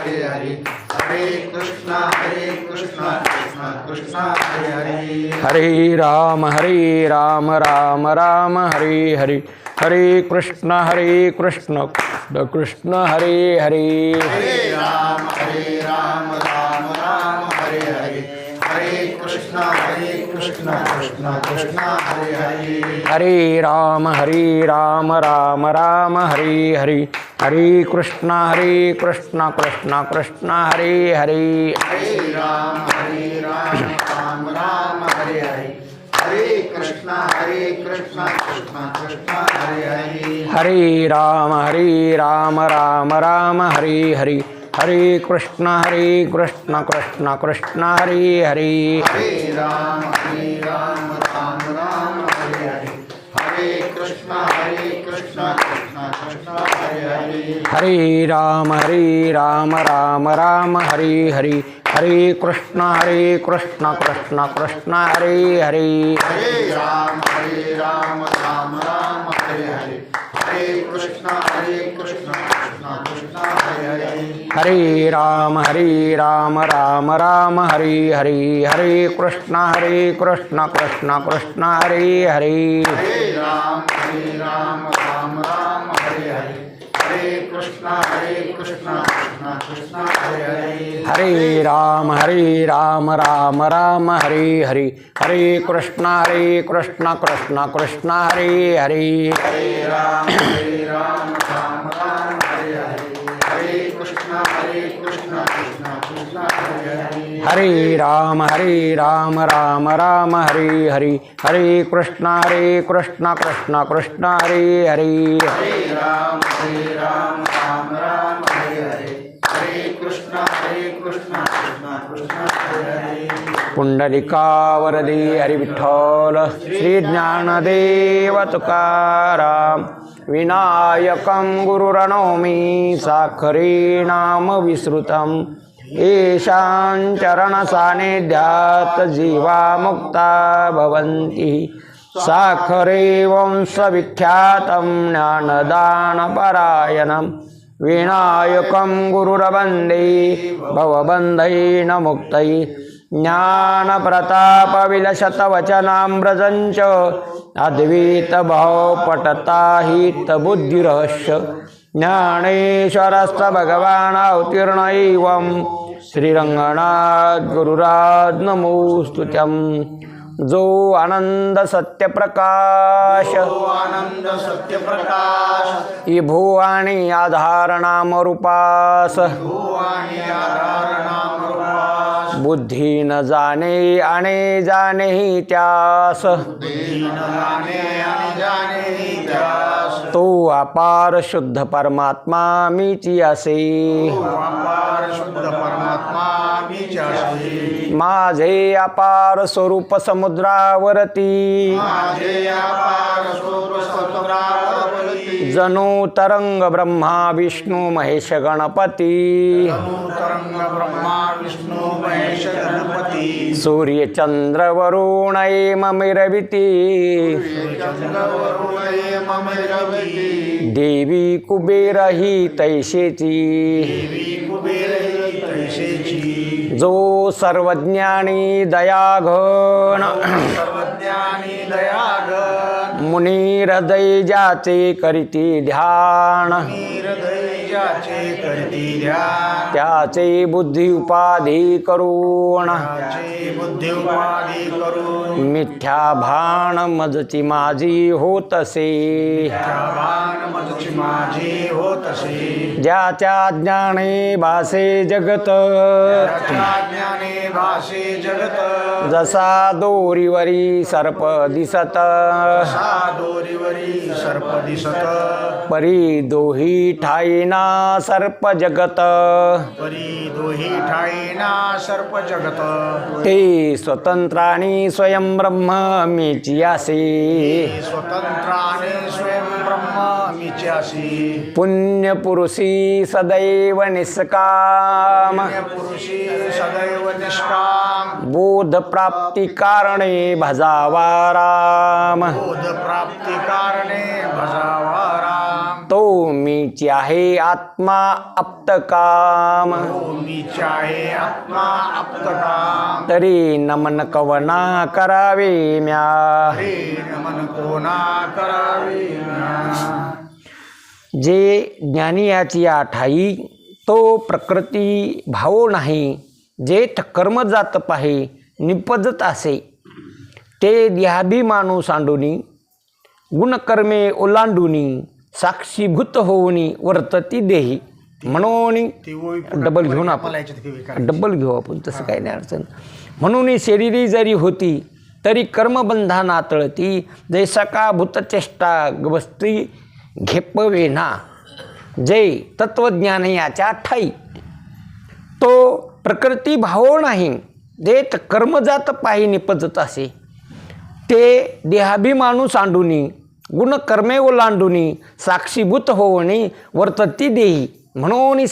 हरे हरे हरे कृष्ण कृष्ण कृष्ण हरे हरे हरे राम राम राम हरे हरे हरे कृष्ण कृष्ण कृष्ण हरे हरे हरे राम राम राम हरे हरे हरे कृष्ण कृष्ण कृष्ण हरे हरे हरे राम राम राम हरे हरे हरे कृष्ण कृष्ण कृष्ण हरे हरे हरे राम राम राम हरे हरे हरे कृष्ण कृष्ण कृष्ण हरे हरे हरे राम राम राम हरे हरे हरे कृष्ण कृष्ण कृष्ण हरे हरे हरे राम राम राम हरे हरे हरे कृष्ण कृष्ण कृष्ण हरे हरे हरे राम राम राम हरे हरे हरे कृष्ण कृष्ण कृष्ण हरे हरे हरे राम राम हरे हरे हरे कृष्ण कृष्ण कृष्ण हरे हरे हरे राम राम राम हरे हरे हरे कृष्ण कृष्ण कृष्ण हरे हरे हरे राम राम हरे हरे हरे कृष्ण कृष्ण कृष्ण हरे हरे हरे राम राम राम हरे हरे हरे कृष्ण कृष्ण कृष्ण हरे हरे हरे राम राम हरे हरे हरे कृष्ण कृष्ण कृष्ण हरे हरे हरे राम राम राम हरे हरे हरे कृष्ण कृष्ण कृष्ण हरे हरे हरे राम राम हरे हरे हरे कृष्ण कृष्ण कृष्ण हरे हरे पुंडलिकावरदे हरि विठ्ठल श्री ज्ञानदेव तुकाराम विनायकं गुरुरणौमि साखरे नाम विश्रुतम् येषां चरणसान्निध्यात् जीवा मुक्ता भवन्ति साखरे वंशविख्यातं ज्ञानदानपरायणं विनायकं गुरुरवन्दे भवबन्धैर्न मुक्तये ज्ञानप्रतापविलसतवचनामृतञ्च अद्वैतभावपटताहितबुद्धिरहस्य ज्ञानेश्वरस्थ भगवान् अवतीर्ण एवं श्रीरंगनाथ गुरुराज नमोस्तुत्यं जो आनंद सत्य प्रकाश आनंद सत्य प्रकाश ये भुवाणी आधार नाम रूपास भुवानी आधार नाम रूपास बुद्धि न जाने आने जाने ही त्यास दीन जाने जाने त्यास तो अपार शुद्ध परमात्मा मीची असे अपार शुद्ध परमात्मा मीच्याशी माझे अपार स्वरूप समुद्रावरती माझे अपार स्वरूप समुद्रावरती जणू तरंग ब्रह्मा विष्णू महेश गणपती तरंग ब्रह्मा विष्णू महेश गणपती सूर्य चंद्र वरुण ममिरविती चंद्रवरुणे मम रवती देवी कुबेर ही तैशेची देवी कुबेर तैसेची जो सर्वज्ञानी दयाघन सर्वज्ञानी दयागन मुनी हृदय ज्याचे करीती ध्यान हृदय ज्याचे करती ध्यान त्याचे बुद्धी उपाधी करून त्याचे बुद्धी उपाधी करून मिथ्या भान मजची माझी होतसे भान मजची माझी होत असे ज्याच्या ज्ञाने भासे जगत त्याच्या ज्ञाने भासे जगत जसा दोरीवरी सर्प दिसत सा दोरीवरी सर्प दिसत परी दोही ठाईना सर्प जगत परी दोही ठाईना सर्प जगत ते स्वतंत्राणी स्वयं ब्रह्म मीची असे स्वतंत्राने स्वयं ब्रह्म मीच्यासी पुण्य पुरुषी सदैव निष्काम पुरुषी सदैव निष्काम बोध प्राप्ती कारणे भजावा राम बोध प्राप्ती कारणे भजावा राम तो मीच आहे आत्मा अप्तकाम मी चाहे आत्मा अप्तकाम तरी नमन कवना करावे म्या रे नमन कोणा करावे जे ज्ञानी याची ठाई तो प्रकृती भावो नाही जेठ कर्म जात पाहे निपजत असे ते देहाभिमानू सांडुनी गुणकर्मे ओलांडुनी साक्षीभूत होऊनी वर्तती देही म्हणून डबल घेऊन आपण डबल घेऊ आपण तसं काही नाही अडचण म्हणून शरीरी जरी होती तरी कर्मबंधाना तळती जैसा का भूतचेष्टा गवस्ती घेपवेना जय तत्वज्ञान याच्या ठाई तो प्रकृती भावो नाही देत कर्मजात पायी निपजत असे ते देहाभिमानू सांडुनी गुणकर्मे ओलांडुनी साक्षीभूत होवणी वर्तती देही म्हणून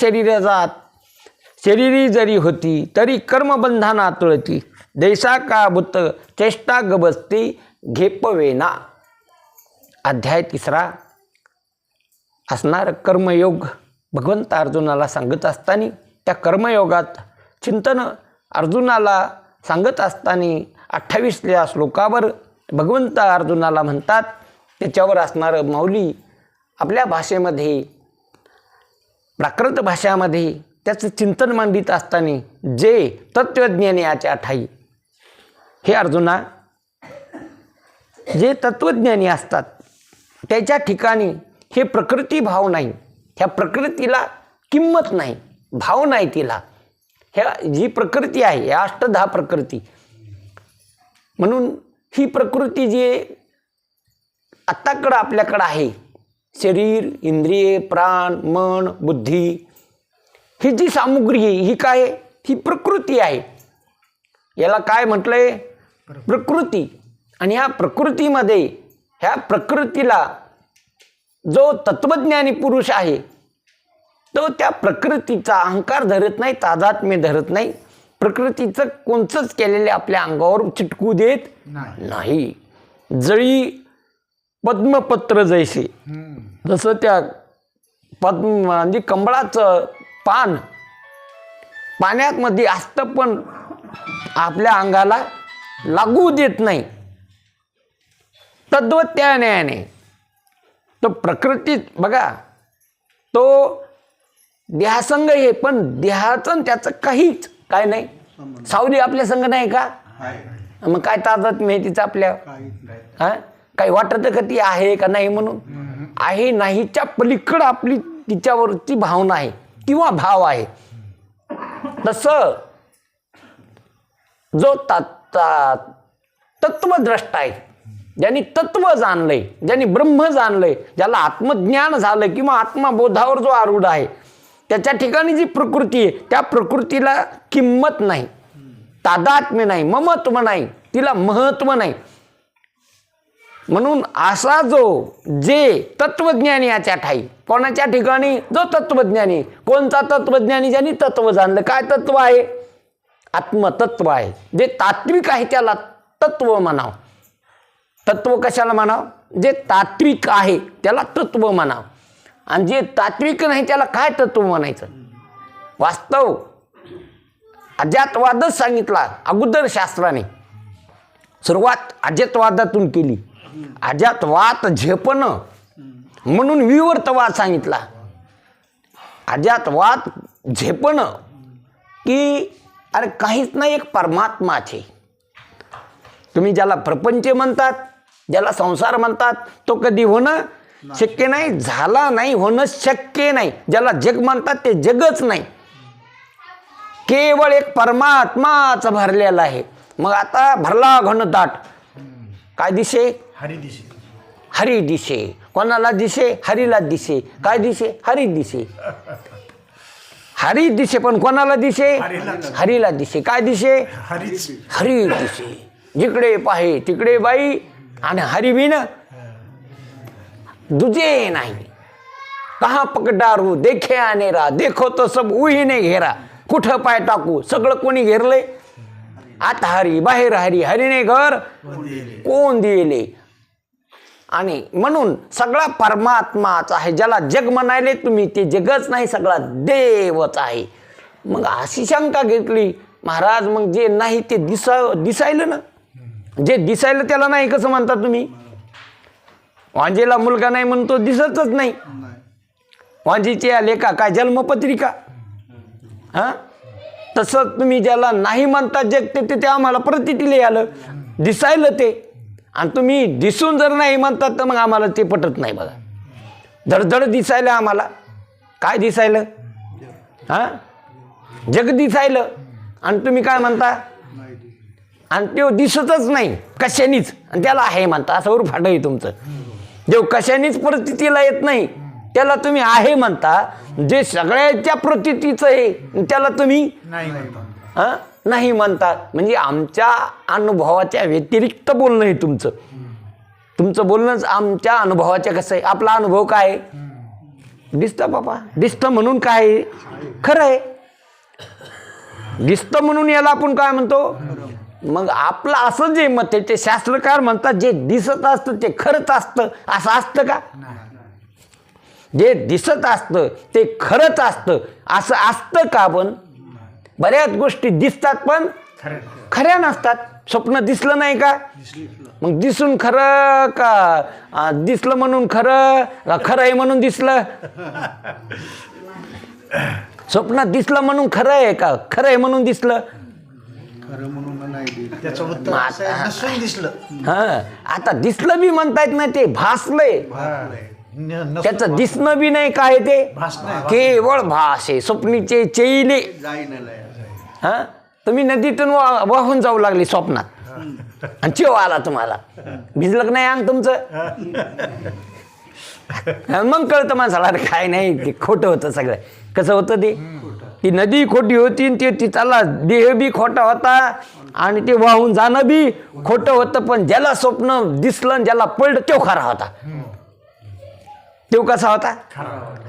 शरीरी जरी होती तरी कर्मबंधाना तुळती जैसा का भूत चेष्टा गबसती घेपवेना अध्याय 3 असणार कर्मयोग भगवंत अर्जुनाला सांगत असताना त्या कर्मयोगात चिंतन अर्जुनाला सांगत असताना 28व्या श्लोकावर भगवंत अर्जुनाला म्हणतात त्याच्यावर असणारं माऊली आपल्या भाषेमध्ये प्राकृत भाषामध्ये त्याचं चिंतन मांडित असताना जे तत्वज्ञानी याच्या ठाई हे अर्जुना जे तत्वज्ञानी असतात त्याच्या ठिकाणी हे प्रकृती भाव नाही ह्या प्रकृतीला किंमत नाही भाव नाही तिला ह्या जी प्रकृती आहे या 8-10 प्रकृती म्हणून ही प्रकृती जी आत्ताकडं आपल्याकडं आहे शरीर इंद्रिये प्राण मन बुद्धी ही जी सामुग्री आहे ही काय ही प्रकृती आहे याला काय म्हटलंय प्रकृती आणि ह्या प्रकृतीमध्ये ह्या प्रकृतीला जो तत्वज्ञानी पुरुष आहे तो त्या प्रकृतीचा अहंकार धरत नाही तादात्म्य धरत नाही प्रकृतीचं कोणचंच केलेले आपल्या अंगावर चिटकू देत नाही जळी पद्मपत्र जैसे जसं त्या म्हणजे कमळाचं पान पाण्यात मध्ये असतं पण आपल्या अंगाला लागू देत नाही तद्वत्याने तो प्रकृतीत बघा तो देहासंग हे पण देहाचं त्याचं काहीच काय नाही सावली आपल्या संग नाही का मग काय तादात माहितीचं आपल्या हा काही वाटत का ती आहे का नाही म्हणून आहे नाहीच्या पलीकडं आपली तिच्यावरची भावना आहे किंवा भाव आहे तसं जो तत्वद्रष्टा आहे ज्यांनी तत्व जाणलंय ज्यांनी ब्रह्म जाणलंय ज्याला आत्मज्ञान झालं किंवा आत्मबोधावर जो आरूढ आहे त्याच्या ठिकाणी जी प्रकृती आहे त्या प्रकृतीला किंमत नाही तादात्म्य नाही ममत्व नाही तिला महत्व नाही म्हणून असा जो जे तत्वज्ञानी याच्या ठाई कोणाच्या ठिकाणी जो तत्वज्ञानी कोणता तत्वज्ञानी ज्यांनी तत्व जाणलं काय तत्व आहे आत्मतत्व आहे जे तात्विक आहे त्याला तत्व म्हणाव तत्व कशाला म्हणाव जे तात्विक आहे त्याला तत्व म्हणाव आणि जे तात्विक नाही त्याला काय तत्व म्हणायचं वास्तव अजातवादच सांगितला अगोदर शास्त्राने सुरुवात अजातवादातून केली अजातवाद झेपणं म्हणून विवर्तवाद सांगितला अजातवाद झेपणं की अरे काहीच नाही एक परमात्माचे तुम्ही ज्याला प्रपंच म्हणतात ज्याला संसार म्हणतात तो कधी होणं शक्य नाही झाला नाही होणं शक्य नाही ज्याला जग म्हणतात ते जगच नाही केवळ एक परमात्माच भरलेला आहे मग आता भरला घनदाट काय दिसे हरी दिशे हरी दिसे कोणाला दिसे हरीला दिसे काय दिसे हरी दिसे हरी दिसे पण कोणाला दिसे हरीला दिसे काय दिसे हरी दिसे जिकडे पाहे तिकडे बाई आणि हरी बिन दुजे नाही कहा पकडारू देखे आनेरा देखो तो सब उहीने घेरा कुठं पाय टाकू सगळं कोणी घेरले आत हरी बाहेर हरी हरीने घर कोण दिले आणि म्हणून सगळा परमात्माच आहे. ज्याला जग म्हणाले तुम्ही ते जगच नाही, सगळा देवच आहे. मग अशी शंका घेतली महाराज, मग जे नाही ते दिसायलं ना, जे दिसायलं त्याला नाही कसं म्हणता तुम्ही? वांजेला मुलगा नाही म्हणून तो दिसतच नाही. वांजीची आले काय जन्मपत्रिका? हां, तसं तुम्ही ज्याला नाही म्हणता जग ते आम्हाला प्रतितीले आलं, दिसायलं ते. आणि तुम्ही दिसून जर नाही म्हणतात तर मग आम्हाला ते पटत नाही. बघा, धडधड दिसायलं आम्हाला. काय दिसायलं? हां, जग दिसायलं आणि तुम्ही काय म्हणता? आणि तो दिसतच नाही कशानीच, आणि त्याला आहे म्हणता. असं वर फाट आहे तुमचं. जेव्हा कशानीच प्रतीतीला येत नाही त्याला तुम्ही आहे म्हणता. जे सगळ्याच्या प्रतीतीचं आहे त्याला तुम्ही नाही म्हणतात. म्हणजे आमच्या अनुभवाच्या व्यतिरिक्त बोलणं आहे तुमचं. तुमचं बोलणंच आमच्या अनुभवाच्या कसं आहे. आपला अनुभव काय आहे? दिसतं बाबा, दिसतं म्हणून काय आहे? खरं आहे. दिसतं म्हणून याला आपण काय म्हणतो? मग आपलं असं जे मत आहे ते शास्त्रकार म्हणतात जे दिसत असतं ते खरंच असतं. असं असतं का? जे दिसत असतं ते खरंच असतं असं असतं का? पण बऱ्याच गोष्टी दिसतात पण खऱ्या नसतात. स्वप्न दिसलं नाही का? मग दिसून खरं का? दिसलं म्हणून खरं का? खरं आहे म्हणून दिसलं? स्वप्न दिसलं म्हणून खरं आहे का? खरं आहे म्हणून दिसलं? त्याचं उत्तर असं आहे, नसून दिसलं. हां, आता दिसलं बी म्हणतायत ना, ते भासलंय. त्याचं दिसणं बी नाही. काय ते? केवळ भास आहे. स्वप्नीचे चैले. हां, तुम्ही नदीतून वाहून जाऊ लागली स्वप्नात आणि चेव आला तुम्हाला. भिजलं का नाही अंग तुमचं? मग कळतं माणसाला अरे काय नाही, ते खोटं होतं सगळं. कसं होतं ते? ती नदी खोटी होती आणि ते तिथला देह बी खोटा होता आणि ते वाहून जाणं बी खोटं होतं. पण ज्याला स्वप्न दिसलं आणि ज्याला पडलं तो खरा होता. तो कसा होता?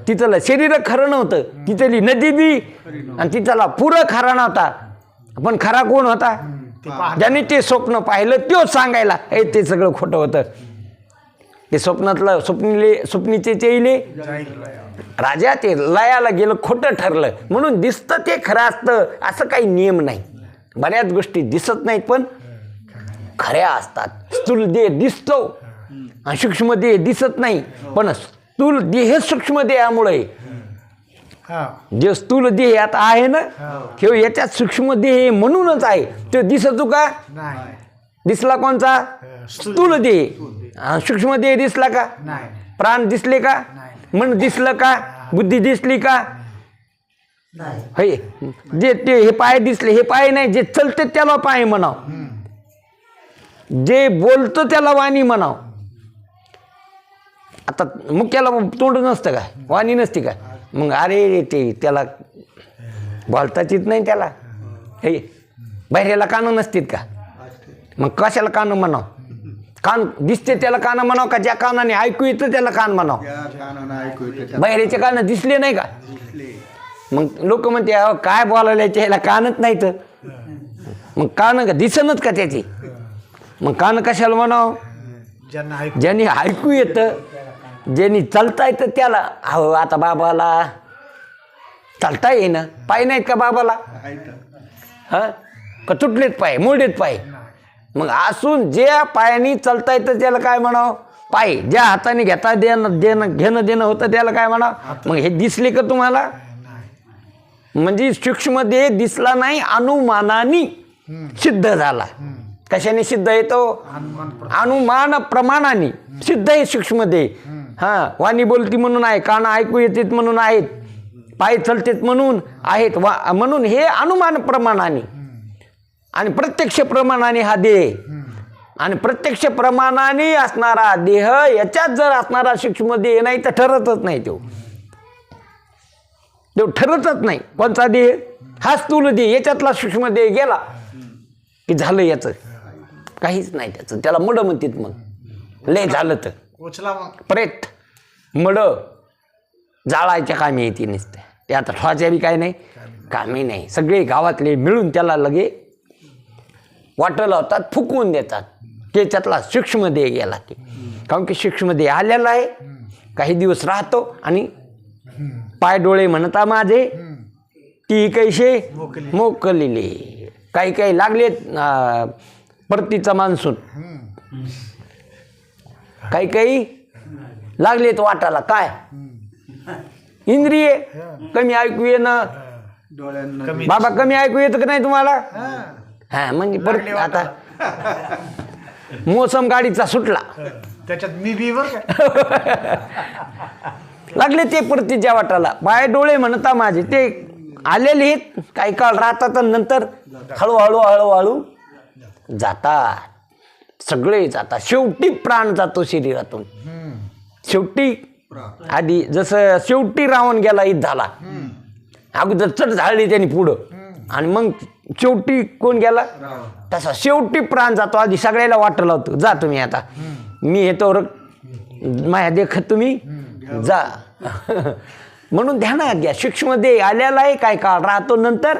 तिथलं शरीर खरं नव्हतं, तिथली नदी बी आणि तिथला पुरं खरा नव्हता. पण खरा कोण होता? ज्याने ते स्वप्न पाहिलं तोच सांगायला हे ते सगळं खोटं होतं. ते स्वप्नातलं स्वप्नीचे चैले राजा ते लयाला गेलं, खोटं ठरलं. म्हणून दिसतं ते खरं असतं असं काही नियम नाही. बऱ्याच गोष्टी दिसत नाहीत पण खऱ्या असतात. स्थूल देह दिसतो आणि सूक्ष्म देह दिसत नाही. पण स्थूल देह सूक्ष्म देहामुळे जे स्थूल देह आता आहे ना, किंवा याच्यात सूक्ष्म देह म्हणूनच आहे. तो दिसतो का? दिसला कोणचा? स्थूल देह. सूक्ष्म देह दिसला का? प्राण दिसले का? मन दिसलं का? बुद्धी दिसली का? हे जे ते हे पाय दिसले, हे पाय नाही. जे चलते त्याला पाय म्हणाव, जे बोलतं त्याला वाणी म्हणाव. आता मुख्याला तोंड नसतं का? वाणी नसते का? मग अरे ते त्याला बोलताच येत नाही त्याला. हे बाहेरला कानं नसतील का? मग कशाला कानं म्हणाव? कान दिसते त्याला कान म्हणाव का? ज्या कानाने ऐकू येतं त्याला कान म्हणाव. बाहेरचे कान दिसले नाही का? मग लोक म्हणते काय बोलायला याला कानच नाही तर मग कान का दिसनच का त्याची? मग कान कशाला म्हणाव? ज्यांनी ऐकू येतं, ज्यांनी चालता येतं त्याला. अहो आता बाबाला चालता येईना, पाय नाहीत का बाबाला? हां, का तुटलेत पाय, मोडेत पाय? मग असून ज्या पायाने चालता येतं त्याला काय म्हणावं? पाय. ज्या हाताने घेता घेणं देणं होतं त्याला काय म्हणावं? मग हे दिसले का तुम्हाला? म्हणजे सूक्ष्म देह दिसला नाही, अनुमानाने सिद्ध झाला. कशाने सिद्ध येतो? अनुमान प्रमाणाने सिद्ध आहे सूक्ष्म देह. हां, वाणी बोलती म्हणून आहे, कान ऐकू येतात म्हणून आहेत, पाय चलतेत म्हणून आहेत. म्हणून हे अनुमान प्रमाणाने आणि प्रत्यक्ष प्रमाणाने हा देह आणि प्रत्यक्ष प्रमाणाने असणारा देह याच्यात जर असणारा सूक्ष्म देह नाही तर ठरतच नाही. तो ठरतच नाही. कोणचा देह? हा स्थूल देह. याच्यातला सूक्ष्म देह गेला की झालं याचं काहीच नाही. त्याचं त्याला मड म्हणतात. मग लय झालं तर प्रेत मड जाळायच्या कामी येते नसते. ते आता ठोवाच्या बी काय नाही कामी नाही. सगळे गावातले मिळून त्याला लगे वाटं लावतात, फुकवून देतात. त्याच्यातला सूक्ष्म देह गेला की कारण की सूक्ष्मदेह आलेला आहे, काही दिवस राहतो आणि पाय डोळे म्हणता माझे ती कैसे मोकलेले. काही काही लागले परतीचा मान्सून, काही काही लागलेत वाटाला. काय इंद्रिय कमी ऐकू येणं. डोळ्यांना बाबा कमी ऐकू येतं का नाही तुम्हाला? हा म्हणजे परत आता मोसम गाडीचा सुटला, त्याच्यात मी बी बरं का. लागले ते परतीच्या वाटाला. पाय डोळे म्हणता माझे ते आलेले आहेत, काही काळ राहतात आणि नंतर हळूहळू हळूहळू जातात. सगळे जातात. शेवटी प्राण जातो शरीरातून. शेवटी आधी जसं शेवटी रावण गेला युद्धाला, अगोदर चढ झाडली त्यांनी पुढं आणि मग शेवटी कोण गेला तसा शेवटी प्राण जातो. आधी सगळ्याला वाट लावतो, जा तुम्ही आता, मी येतो माया देखत तुम्ही जा. म्हणून ध्यानात घ्या, सूक्ष्मदेह आलेला आहे, काय काळ राहतो नंतर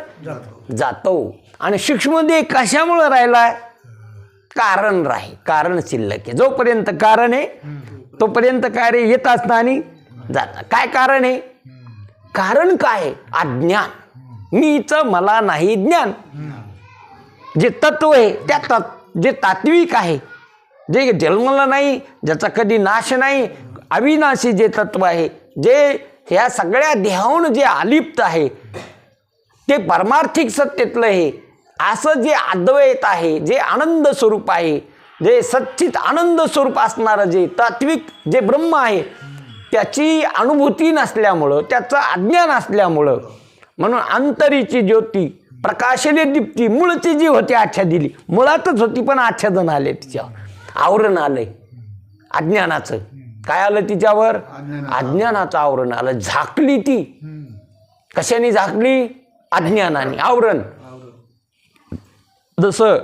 जातो. आणि सूक्ष्मदेह कशामुळे राहिला? कारण राही, कारण शिल्लक आहे. जोपर्यंत कारण आहे तोपर्यंत कार्य येत असतं आणि जातं. काय कारण आहे? कारण काय? अज्ञान. मीच मला नाही ज्ञान. जे तत्व आहे त्या जे तात्विक आहे, जे जन्मलं नाही, ज्याचा कधी नाश नाही, अविनाशी जे तत्व आहे, जे ह्या सगळ्या देहाहून जे अलिप्त आहे, ते परमार्थिक सत्तेतलं आहे. असं जे अद्वैत आहे, जे आनंद स्वरूप आहे, जे सच्चित आनंद स्वरूप असणारं जे तात्विक जे ब्रह्म आहे, त्याची अनुभूती नसल्यामुळं, त्याचं अज्ञान असल्यामुळं, म्हणून अंतरीची ज्योती प्रकाशले दीप्ती मूळची जी होती आच्छा दिली, मुळातच होती पण आच्छादन आले, तिच्यावर आवरण आलंय अज्ञानाचं. काय आलं तिच्यावर? अज्ञानाचं आवरण आलं. झाकली ती. कशाने झाकली? अज्ञानाने. आवरण. जसं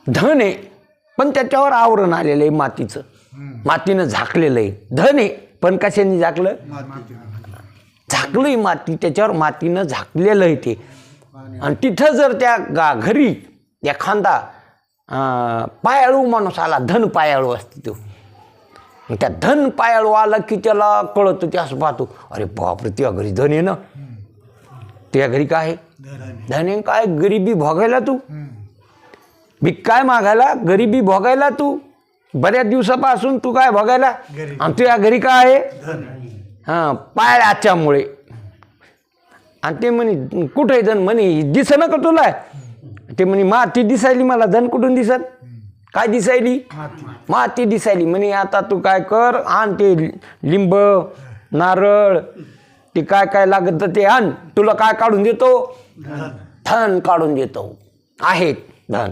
धन आहे पण त्याच्यावर आवरण आलेलं आहे मातीचं, मातीनं झाकलेलं आहे. धन आहे पण कशाने झाकलं? झाकलंय माती, त्याच्यावर मातीनं झाकलेलं आहे ते. आणि तिथं जर त्या घरी एखादा पायाळू माणूस आला, धन पायाळू असते तो, त्या धन पायाळू आला की त्याला कळतं, ते असं पाहतो, अरे बापरे त्या घरी धन आहे ना, त्या घरी काय धन आहे, काय गरिबी भोगायला तू, भीक काय मागायला, गरिबी भोगायला तू, बऱ्याच दिवसापासून तू काय भोगायला, आणि तुझ्या घरी काय आहे? हां, पायाच्यामुळे. आणि ते म्हणे कुठं आहे धन? म्हणे दिसं ना का तुला? ते म्हणे माती दिसायली मला, धन कुठून दिसत? काय दिसायली? माती दिसायली. म्हणे आता तू काय कर, आण ते लिंब नारळ ते काय काय लागत ते आण, तुला काय काढून देतो? धन काढून देतो. आहेत धन.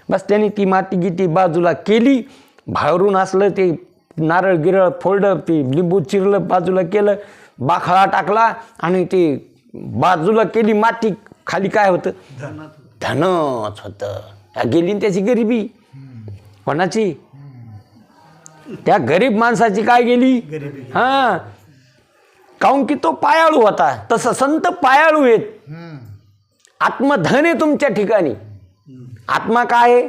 बस त्यांनी ती माती गिती बाजूला केली, बाहेरून असलं ते नारळ गिरळ फोडलं, ते लिंबू चिरलं, बाजूला केलं, बाखळा टाकला आणि ते बाजूला केली माती. खाली काय होतं? धनच होतं. गेली त्याची गरिबी. कोणाची? त्या गरीब माणसाची काय गेली? हां, काऊन की तो पायाळू होता. तसं संत पायाळू आहेत. आत्मधन आहे तुमच्या ठिकाणी. आत्मा काय आहे?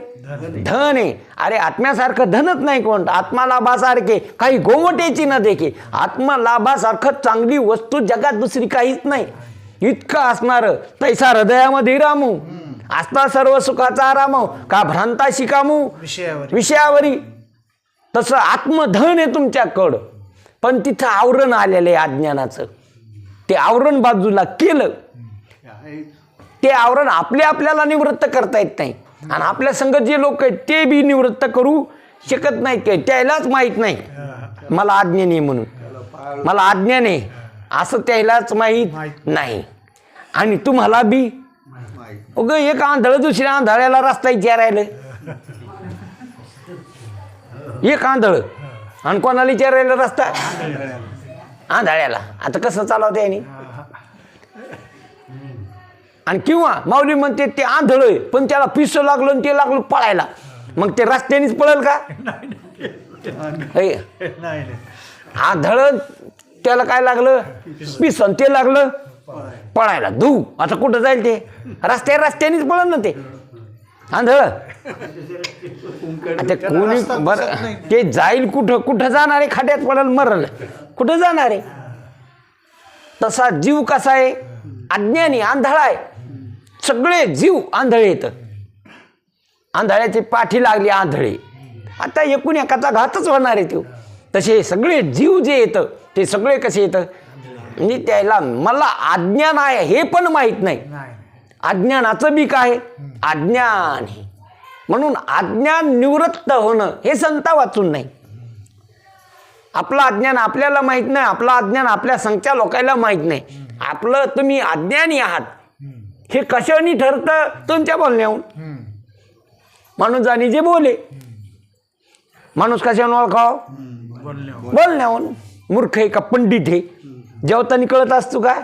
धन आहे. अरे आत्म्यासारखं धनच नाही कोणतं. आत्मा लाभासारखे काही गोमटेची न देखे. आत्मा लाभासारखं चांगली वस्तू जगात दुसरी काहीच नाही. इतकं असणारं तैसा हृदयामध्ये रामू, असता सर्व सुखाचा आराम, का भ्रांता शिकामू विषयावरी. तसं आत्मधन आहे तुमच्याकडं, पण तिथं आवरण आलेलं आहे अज्ञानाचं. ते आवरण बाजूला केलं, ते आवरण आपल्याला निवृत्त करता येत नाही. आणि आपल्या संगत जे लोक आहेत ते बी निवृत्त करू शकत नाहीत. काही त्यालाच माहीत नाही मला अज्ञान आहे म्हणून, मला अज्ञान आहे असं त्यालाच माहीत नाही. आणि तुम्हाला बी उग एक आंधळ दुसऱ्या आंधळ्याला रस्ता विचारायला, एक आंधळ आणि कोणाला विचारायला रस्ता? आंधळ्याला. आता कसं चालवते यांनी? आणि किंवा माऊली म्हणते ते आंधळ आहे पण त्याला पिसं लागलं आणि ते लागलं पळायला, मग ते रस्त्यानेच पळेल का? आंधळ त्याला काय लागलं? पिसं. ते लागलं पळायला. धू. आता कुठं जाईल ते? रस्त्यानेच पळेल ना ते. आंधळ ते कोणी बरं ते जाईल कुठं कुठं जाणार आहे, खाट्यात पडल मरल कुठं जाणार आहे. तसा जीव कसा आहे, अज्ञानी आंधळा आहे. सगळे जीव आंधळे येतं, आंधळ्याची पाठी लागली आंधळे. आता एकूण एकाचा घातच होणार आहे तो. तसे सगळे जीव जे येतं ते सगळे कसे येतं म्हणजे त्याला मला अज्ञान आहे हे पण माहीत नाही. अज्ञानाचं बी काय अज्ञान आहे. म्हणून अज्ञान निवृत्त होणं हे संता वाचून नाही. आपलं अज्ञान आपल्याला माहीत नाही, आपलं अज्ञान आपल्या संख्या लोकांना माहीत नाही. आपलं तुम्ही अज्ञानी आहात हे कशाने ठरतं, तुमच्या बोलण्याहून. माणूस जाणी जे बोले, माणूस कशाने ओळखाव, बोलण्याहून. मूर्ख आहे का पंडित आहे, जेवताना कळत असतो काय,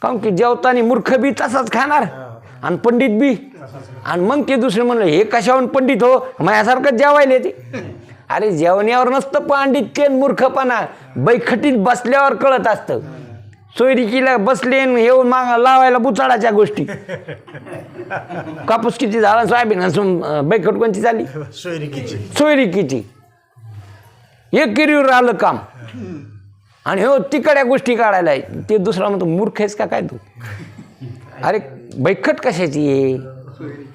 काऊन की जेवताना मूर्ख बी तसाच खाणार आणि पंडित बी. आणि मग ते दुसरे म्हणलं हे कशाहून पंडित हो, माझ्यासारखं जेवायला ते. अरे जेवण्यावर नसतं पांडित्य मूर्खपणा, बैठकीत बसल्यावर कळत असतं. सोयरिकीला बसले येऊन माग लावायला बुचाडाच्या गोष्टी. कापूस किती झाला, सोयाबीन असून बैठक कोणती झाली, सोयरिकीची. एक किरीवर आलं काम आणि हो तिकड्या गोष्टी काढायला आहे. ते दुसरा म्हणतो मूर्ख आहेस का काय तू, अरे बैठक कशाची आहे,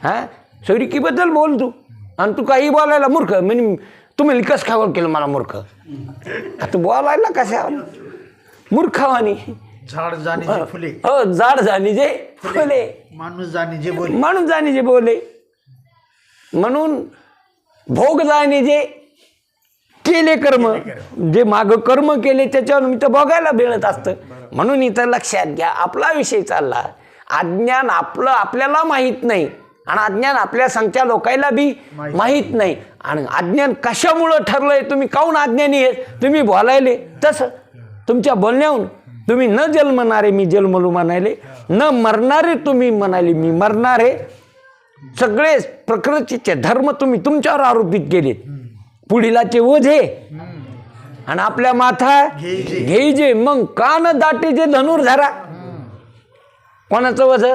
हा सोयरिकीबद्दल बोल तू आणि तू काही बोलायला मूर्ख. म्हणजे तुम्ही कसं खावं केलं मला मूर्ख, आता बोलायला कशा मूर्खावानी. झाड जाणे फुले, हो झाड जाणे जे फुले, माणूस जाणे जे बोले, माणूस जाणे जे बोले. म्हणून भोग जाणे जे केले कर्म, जे माग कर्म केले त्याच्यावर मी तर बघायला मिळत असतं. म्हणून इथं लक्षात घ्या आपला विषय चालला. अज्ञान आपलं आपल्याला माहीत नाही आणि अज्ञान आपल्या संख्या लोकांना बी माहीत नाही. आणि अज्ञान कशामुळं ठरलंय, तुम्ही काऊन अज्ञानी आहे तुम्ही बोलायले तसं. तुमच्या बोलण्याहून तुम्ही न जन्मणारे मी जन्मलू म्हणाले, न मरणारे तुम्ही म्हणाले मी मरणारे. सगळे प्रकृतीचे धर्म तुम्ही तुमच्यावर आरोपित केलेत. पुढीलाचे ओझे आणि आपल्या माथा घ्यायचे, मग कान दाटेचे धनुर्धरा. कोणाचं वज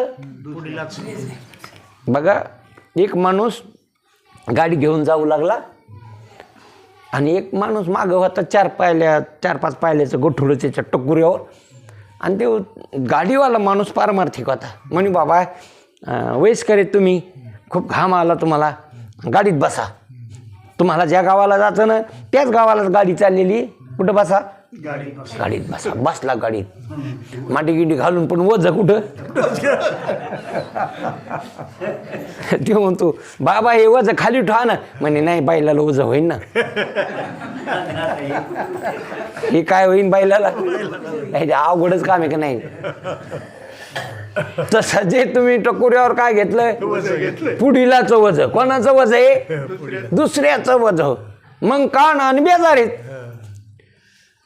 बघा. एक माणूस गाडी घेऊन जाऊ लागला आणि एक माणूस मागं होता 4-5 पायल्याचं गोठुडं त्याच्या टकुऱ्यावर. आणि ते गाडीवाला माणूस पारमार्थिक होता. म्हणे बाबा वयस्कर आहे तुम्ही, खूप घाम आला तुम्हाला, गाडीत बसा. तुम्हाला ज्या गावाला जातं ना त्याच गावालाच गाडी चाललेली, कुठं बसा, गाडीत बसा. बसला गाडीत, माटी गिडी घालून, पण वज कुठं. ते म्हणतो बाबा हे वज खाली ठेवा ना. म्हणे नाही बैलाला वज होईन ना. हे काय होईन बैलाला, अवघडच काम आहे का नाही. तसं जे तुम्ही टकोऱ्यावर काय घेतलंय, पुढीलाच वज. कोणाचं वज आहे, दुसऱ्याचं वज. मग कान आणि बेजार आहेत.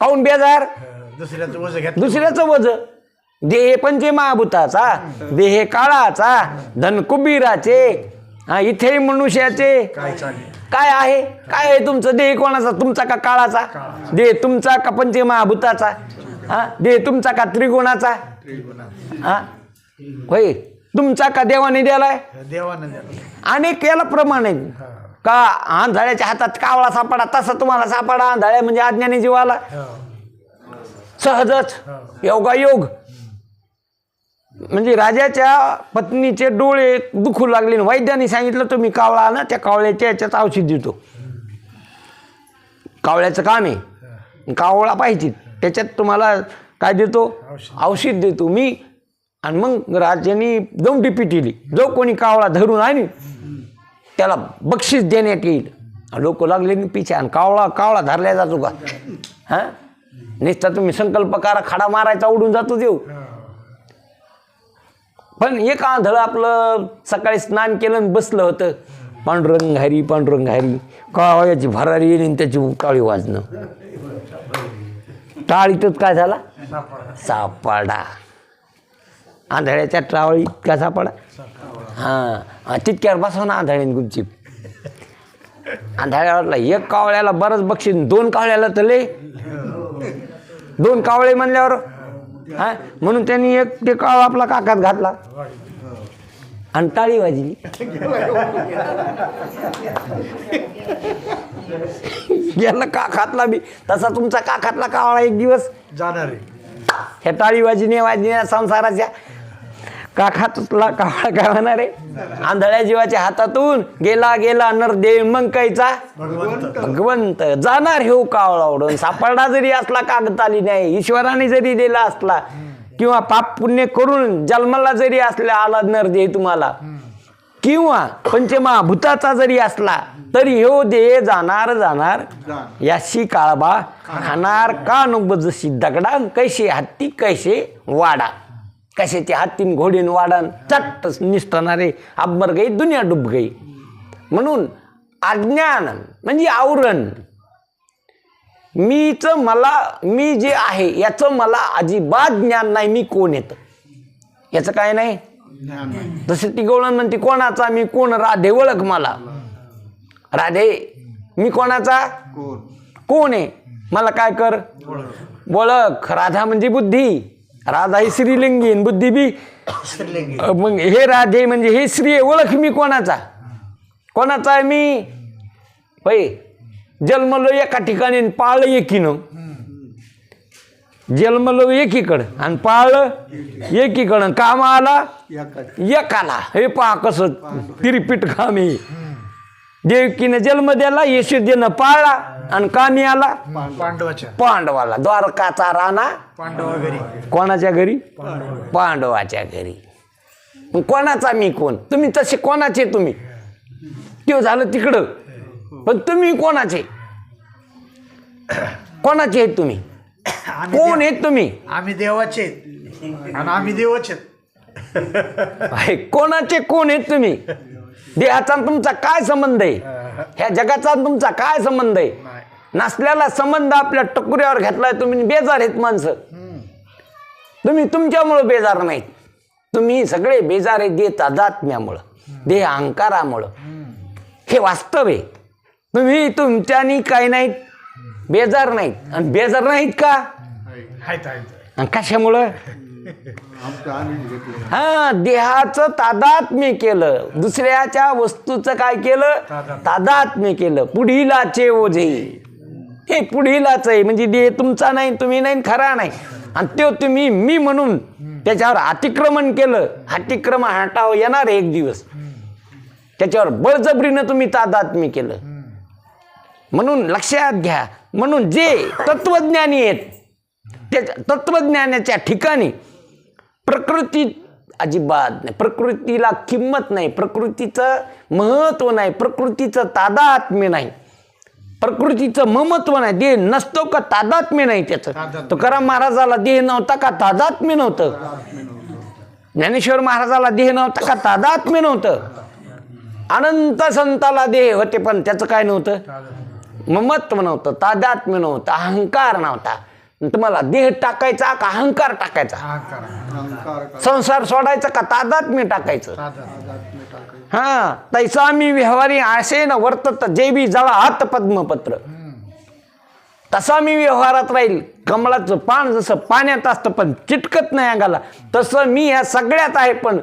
काऊन बेजार, दुसऱ्याचं वज. देह पंचमहाभूताचा, देह काळाचा, धन कुबीराचे, इथे मनुष्याचे. काय आहे, काय आहे तुमचं देह कोणाचा, तुमचा का काळाचा, देह तुमचा का पंचमहाभूताचा, हा देह तुमचा का त्रिगुणाचा, हा होय तुमचा का देवाने दिलाय, अनेक याला प्रमाण आहे. का आंधळ्याच्या हातात कावळा सापडा तसा तुम्हाला सापडा. आंधळ्या म्हणजे अज्ञानी जीवाला सहजच योगायोग. म्हणजे राजाच्या पत्नीचे डोळे दुखू लागले, वैद्याने सांगितलं तुम्ही कावळा ना, त्या कावळ्याच्या याच्यात औषध देतो. कावळ्याचं काम आहे, कावळा पाहिजे त्याच्यात तुम्हाला काय देतो, औषध देतो मी. आणि मग राजाने दौंडी पिटिली, जो कोणी कावळा धरून आणि त्याला बक्षीस देण्यात येईल. लोक लागले पिछे, आणि कावळा धरल्या जातो का, हां नुसता तुम्ही संकल्प करा, खडा मारायचा उडून जातो देव. पण एक आंधळ आपलं सकाळी स्नान केलं आणि बसलं होतं, पांडुरंग हरी पांडुरंग हरी, कावळ्याची भरारी येईल आणि त्याची टाळी वाजणं. टाळीतच काय झाला, सापडा. आंधळ्याच्या टाळीत काय सापडा, हां तितक्यावर बसवा ना आंधळ्याने गुपचीप. आंधळ्यावरला एक कावळ्याला बरंच बक्षीस, 2 कावळ्याला तर लय, 2 कावळे म्हणल्यावर हा. म्हणून त्यांनी एक ते कावळा आपला काकात घातला. आणि टाळी वाजली. गेला काखातला बी तसा तुमचा काखातला कावळा एक दिवस जाणार आहे. ह्या टाळी वाजण्या संसाराच्या काखातला कावळा काय होणार आहे. आंधळ्या जीवाच्या हातातून गेला गेला नरदेव मग कायचा भगवंत जाणार हे कावळा ओढून. सापडला जरी असला कागदाली नाही, ईश्वराने जरी दिला असला किंवा पाप पुण्य करून जन्माला जरी असला आला नरदेव तुम्हाला किंवा पंचमहाभूताचा जरी असला तरी ह्यो देह जाणार जाणार. याशी काळबा खाणार का नको जशी दगडा कैसे हत्ती कैसे वाडा. कशाचे हत्तीन घोडीन वाडान चट्ट निष्ठणारे अब्बर गई दुनिया डुब गई. म्हणून अज्ञान म्हणजे आवरण. मी जे आहे याचं मला अजिबात ज्ञान नाही. मी कोण येतं याचं काय नाही. जसं ती गवळण म्हणते कोणाचा मी कोण. राधे ओळख मला. राधे मी कोणाचा कोण आहे मला काय कर ओळख. राधा म्हणजे बुद्धी. राधा ही श्रीलिंगी बुद्धी बी स्त्रीलिंगी. मग हे राधे म्हणजे हे श्री ओळख मी कोणाचा कोणाचा आहे मी. होय जन्मलो एका ठिकाणी पाळलं एकीनं. जन्मलो एकीकडं आणि पाळलं एकीकडं. काम आला एकाला. हे पहा कसं तिरपीट काम आहे. देवकीनं जन्म द्याला यशोदेनं पाळला आणि कामी आला पांडवाला. द्वारकाचा राणा पांडवा घरी. कोणाच्या घरी पांडवाच्या घरी. कोणाचा मी कोण. तुम्ही तसे कोणाचे तुम्ही ते झालं तिकडं. पण तुम्ही कोणाचे कोणाचे आहेत तुम्ही कोण आहेत तुम्ही. आम्ही देवाचे आणि आम्ही देवाचे. कोणाचे कोण आहेत तुम्ही. देहाचा तुमचा काय संबंध आहे. ह्या जगाचा तुमचा काय संबंध आहे. नसल्याला संबंध आपल्या टकुऱ्यावर घेतलाय तुम्ही. बेजार आहेत माणसं. तुम्ही तुमच्यामुळं बेजार नाहीत. तुम्ही सगळे बेजार आहे देह तादात्म्यामुळं देह अहंकारामुळं. हे वास्तव आहे. तुम्ही तुमच्यानी काही नाहीत बेजार नाहीत. आणि बेजार नाहीत का आणि कशामुळं. हा देहाचं तादात्म्य केलं. दुसऱ्याच्या वस्तूचं काय केलं तादात्म्य केलं. पुढीलाचे ओझे. हे पुढीलाच आहे म्हणजे देह तुमचा नाही तुम्ही नाही खरा नाही. आणि तो तुम्ही मी म्हणून त्याच्यावर अतिक्रमण केलं. अतिक्रमण हटावं येणार एक दिवस. त्याच्यावर बळजबरीनं तुम्ही तादात्म्य केलं. म्हणून लक्षात घ्या. म्हणून जे तत्वज्ञानी आहेत त्याच्या तत्वज्ञानाच्या ठिकाणी प्रकृती अजिबात नाही. प्रकृतीला किंमत नाही. प्रकृतीचं महत्त्व नाही. प्रकृतीचं तादात्म्य नाही. प्रकृतीचं ममत्व नाही. देह नसतो का तादात्म्य नाही त्याचं. तुकाराम महाराजाला देह नव्हता का तादात्म्य नव्हतं. ज्ञानेश्वर महाराजाला देह नव्हता का तादात्म्य नव्हतं. अनंत संताला देह होते पण त्याचं काय नव्हतं ममत्व नव्हतं तादात्म्य नव्हतं अहंकार नव्हता. तुम्हाला देह टाकायचा का अहंकार टाकायचा. संसार सोडायचा का तादात्म्य टाकायचं. हा तैसा मी व्यवहारी असे न वर्तत जे बी जळा हात पद्मपत्र. तसा मी व्यवहारात राहील. कमळाचं पान जसं पाण्यात असतं पण चिटकत नाही अंगाला तसं मी ह्या सगळ्यात आहे पण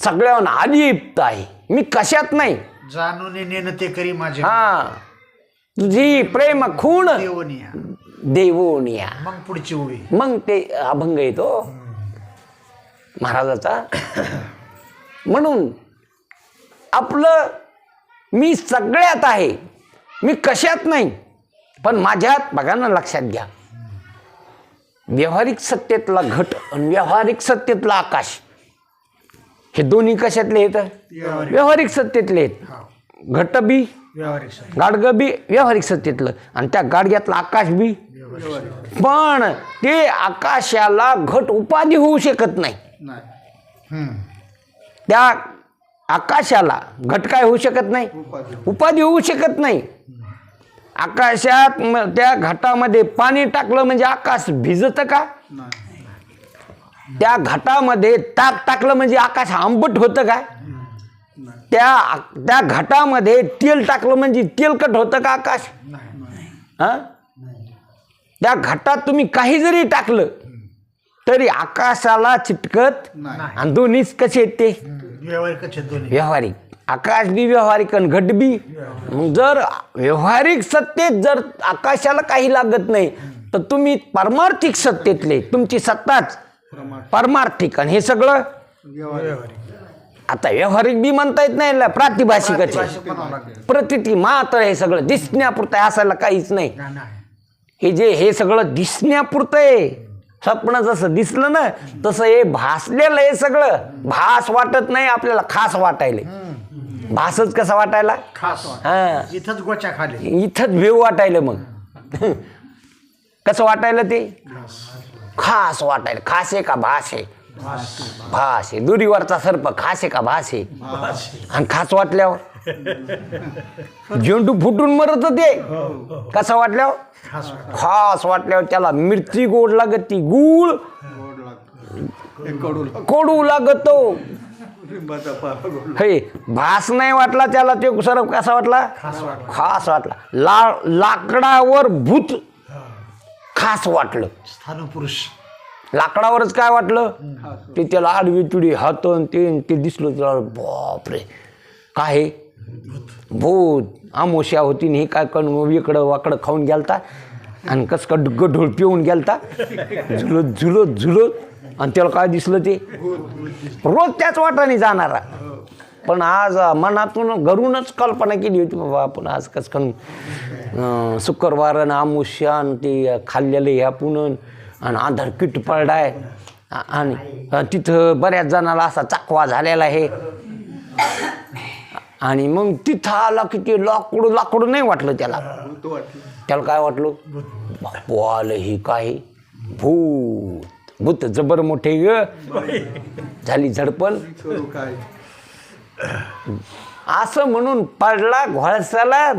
सगळ्याहून अलिप्त आहे. मी कशात नाही. जाणून नेणं ते करी माझे. हा तुझी प्रेम खूण देवनिया. देवोनिया. मग पुढची ओळी. मग ते अभंग येतो महाराजाचा. म्हणून आपलं मी सगळ्यात आहे. मी कशात नाही पण माझ्यात बघा ना लक्षात घ्या. व्यावहारिक सत्तेतला घट आणि व्यावहारिक सत्तेतला आकाश हे दोन्ही कशातले आहेत व्यावहारिक सत्तेतले आहेत. घट बी गाडगं बी व्यावहारिक सत्तेतलं आणि त्या गाडग्यातलं आकाश बी. पण ते आकाशाला घट उपाधी होऊ शकत नाही. त्या आकाशाला घट काय होऊ शकत नाही उपाधी होऊ शकत नाही. आकाशात त्या घटामध्ये पाणी टाकलं म्हणजे आकाश भिजतं का. त्या घटामध्ये ताक टाकलं म्हणजे आकाश आंबट होतं का. त्या घटामध्ये तेल टाकलं म्हणजे तेलकट होतं का आकाश. हा त्या घटात तुम्ही काही जरी टाकलं तरी आकाशाला चिटकत आणि दोन्हीच कसे आहेत ते व्यावहारिकच आहेत दोन्ही. व्यावहारिक आकाश बी व्यावहारिक आणि घट बी. मग जर व्यावहारिक सत्तेत जर आकाशाला काही लागत नाही तर तुम्ही पारमार्थिक सत्तेतले, तुमची सत्ताच पारमार्थिक आणि हे सगळं व्यावहारिक. आता व्यावहारिक बी म्हणता येत नाही, प्रातिभाषिकच आहे. प्रातिभाषिक म्हणावं लागेल. प्रतिती मात्र हे सगळं दिसण्यापुरतं आहे, असायला काहीच नाही. गाणं आहे. हे सगळं दिसण्यापुरतं आहे. स्वप्न जसं दिसलं ना तसं हे भासलेलं हे सगळं. भास वाटत नाही आपल्याला, खास वाटायले. भासच कसा वाटायला, खास हा इथंच गोच्या खाली. इथंच भेव वाटायलं. मग कसं वाटायलं ते, खास वाटायला. खास आहे का भास आहे, भास आहे. दुरीवरचा सर्प खास आहे का भास आहे. आणि खास वाटल्यावर झेंडू फुटून मरत ते. कसं वाटल्यावर, खास वाटल्यावर त्याला मिरची गोड लागत, ती गुळ कडू लागतो. हे भास नाही वाटला त्याला, ते सर्प कसा वाटला, खास वाटला. लाकडावर भूत खास वाटलं. स्थानपुरुष लाकडावरच काय वाटलं ते, त्याला आडवी तुडी हात ते दिसलं त्याला. बापरे काय भूत. आमोश्या होती हे काय कण इकडं वाकडं खाऊन गेलता आणि कस का गढोळ पिऊन गेलता, झुलत झुलत झुलत. आणि त्याला काय दिसलं ते, रोज त्याच वाटाने जाणारा. पण आज मनातून घरूनच कल्पना केली होती बाबा आपण आज कस कन शुक्रवार आणि आमुष्या आणि ते खाल्लेलं ह्या पुनन आणि आधार किट पडलाय आणि तिथं बऱ्याच जणाला असा चाकवा झालेला आहे. आणि मग तिथं आला की ते लाकडं नाही वाटलं त्याला. त्याला काय वाटलं, बापू आलं ही काय, भूत जबर मोठे ग. झाली झडपण. असं म्हणून पडला घोळसाला.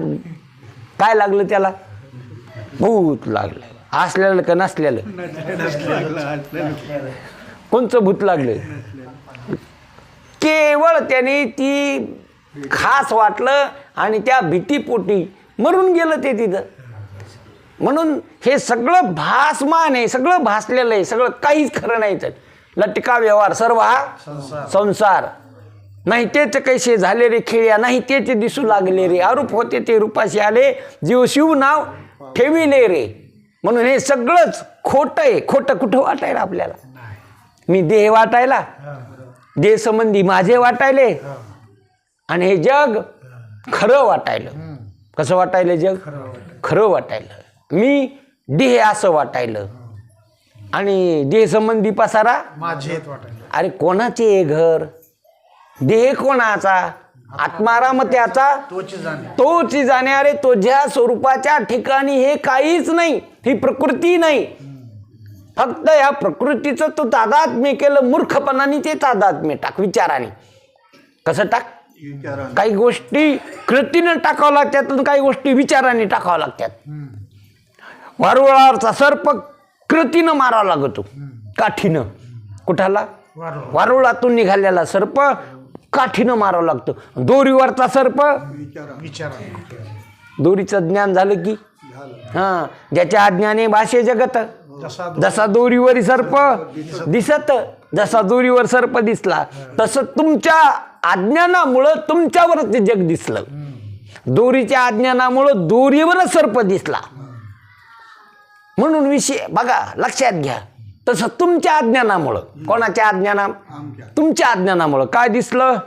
काय लागलं त्याला, भूत लागलं. असलेलं का नसलेलं, कोणचं भूत लागलं. केवळ त्याने ती खास वाटलं आणि त्या भीतीपोटी मरून गेलं ते तिथं. म्हणून हे सगळं भासमान आहे, सगळं भासलेलं आहे, सगळं काहीच खरं नाही. तर लटका व्यवहार सर्व हा संसार. नाही तेच कैसे झाले रे खेळ्या, नाही तेच दिसू लागले रे. अरूप होते ते रूपाशी आले, जीव शिव नाव ठेविले रे. म्हणून हे सगळंच खोटं आहे. खोटं कुठं वाटायला आपल्याला. मी देह वाटायला, देह संबंधी माझे वाटायले आणि हे जग खरं वाटायलं. कसं वाटायलं जग, खरं वाटायलं. मी देह असं वाटायलं आणि देह संबंधी पसारा माझे वाटायला. अरे कोणाचे हे घर, देह कोणाचा, आत्माराम त्याचा तोच जाणे. अरे तुझ्या स्वरूपाच्या ठिकाणी हे काहीच नाही, ही प्रकृती नाही. फक्त या प्रकृतीचं तू तादात्म्य केलं मूर्खपणाने. ते तादात्म्य टाक विचाराने. कसं टाक, काही गोष्टी कृतीनं टाकावं लागतात आणि काही गोष्टी विचाराने टाकावं लागतात. वारुळावरचा सर्प कृतीनं मारावा लागतो, काठीनं. कुठाला, वारुळातून निघालेला सर्प काठीनं मारावं लागतं. दोरीवरचा सर्प दोरीचं ज्ञान झालं की हां, ज्याच्या अज्ञाने भाषे जगत. जसा दोरीवर सर्प दिसत, जसा दोरीवर सर्प दिसला तसं तुमच्या अज्ञानामुळं तुमच्यावर ते जग दिसलं. दोरीच्या अज्ञानामुळं दोरीवरच सर्प दिसला. म्हणून विषय बघा, लक्षात घ्या. तसं तुमच्या अज्ञानामुळं, कोणाच्या अज्ञाना, तुमच्या अज्ञानामुळं काय दिसलं,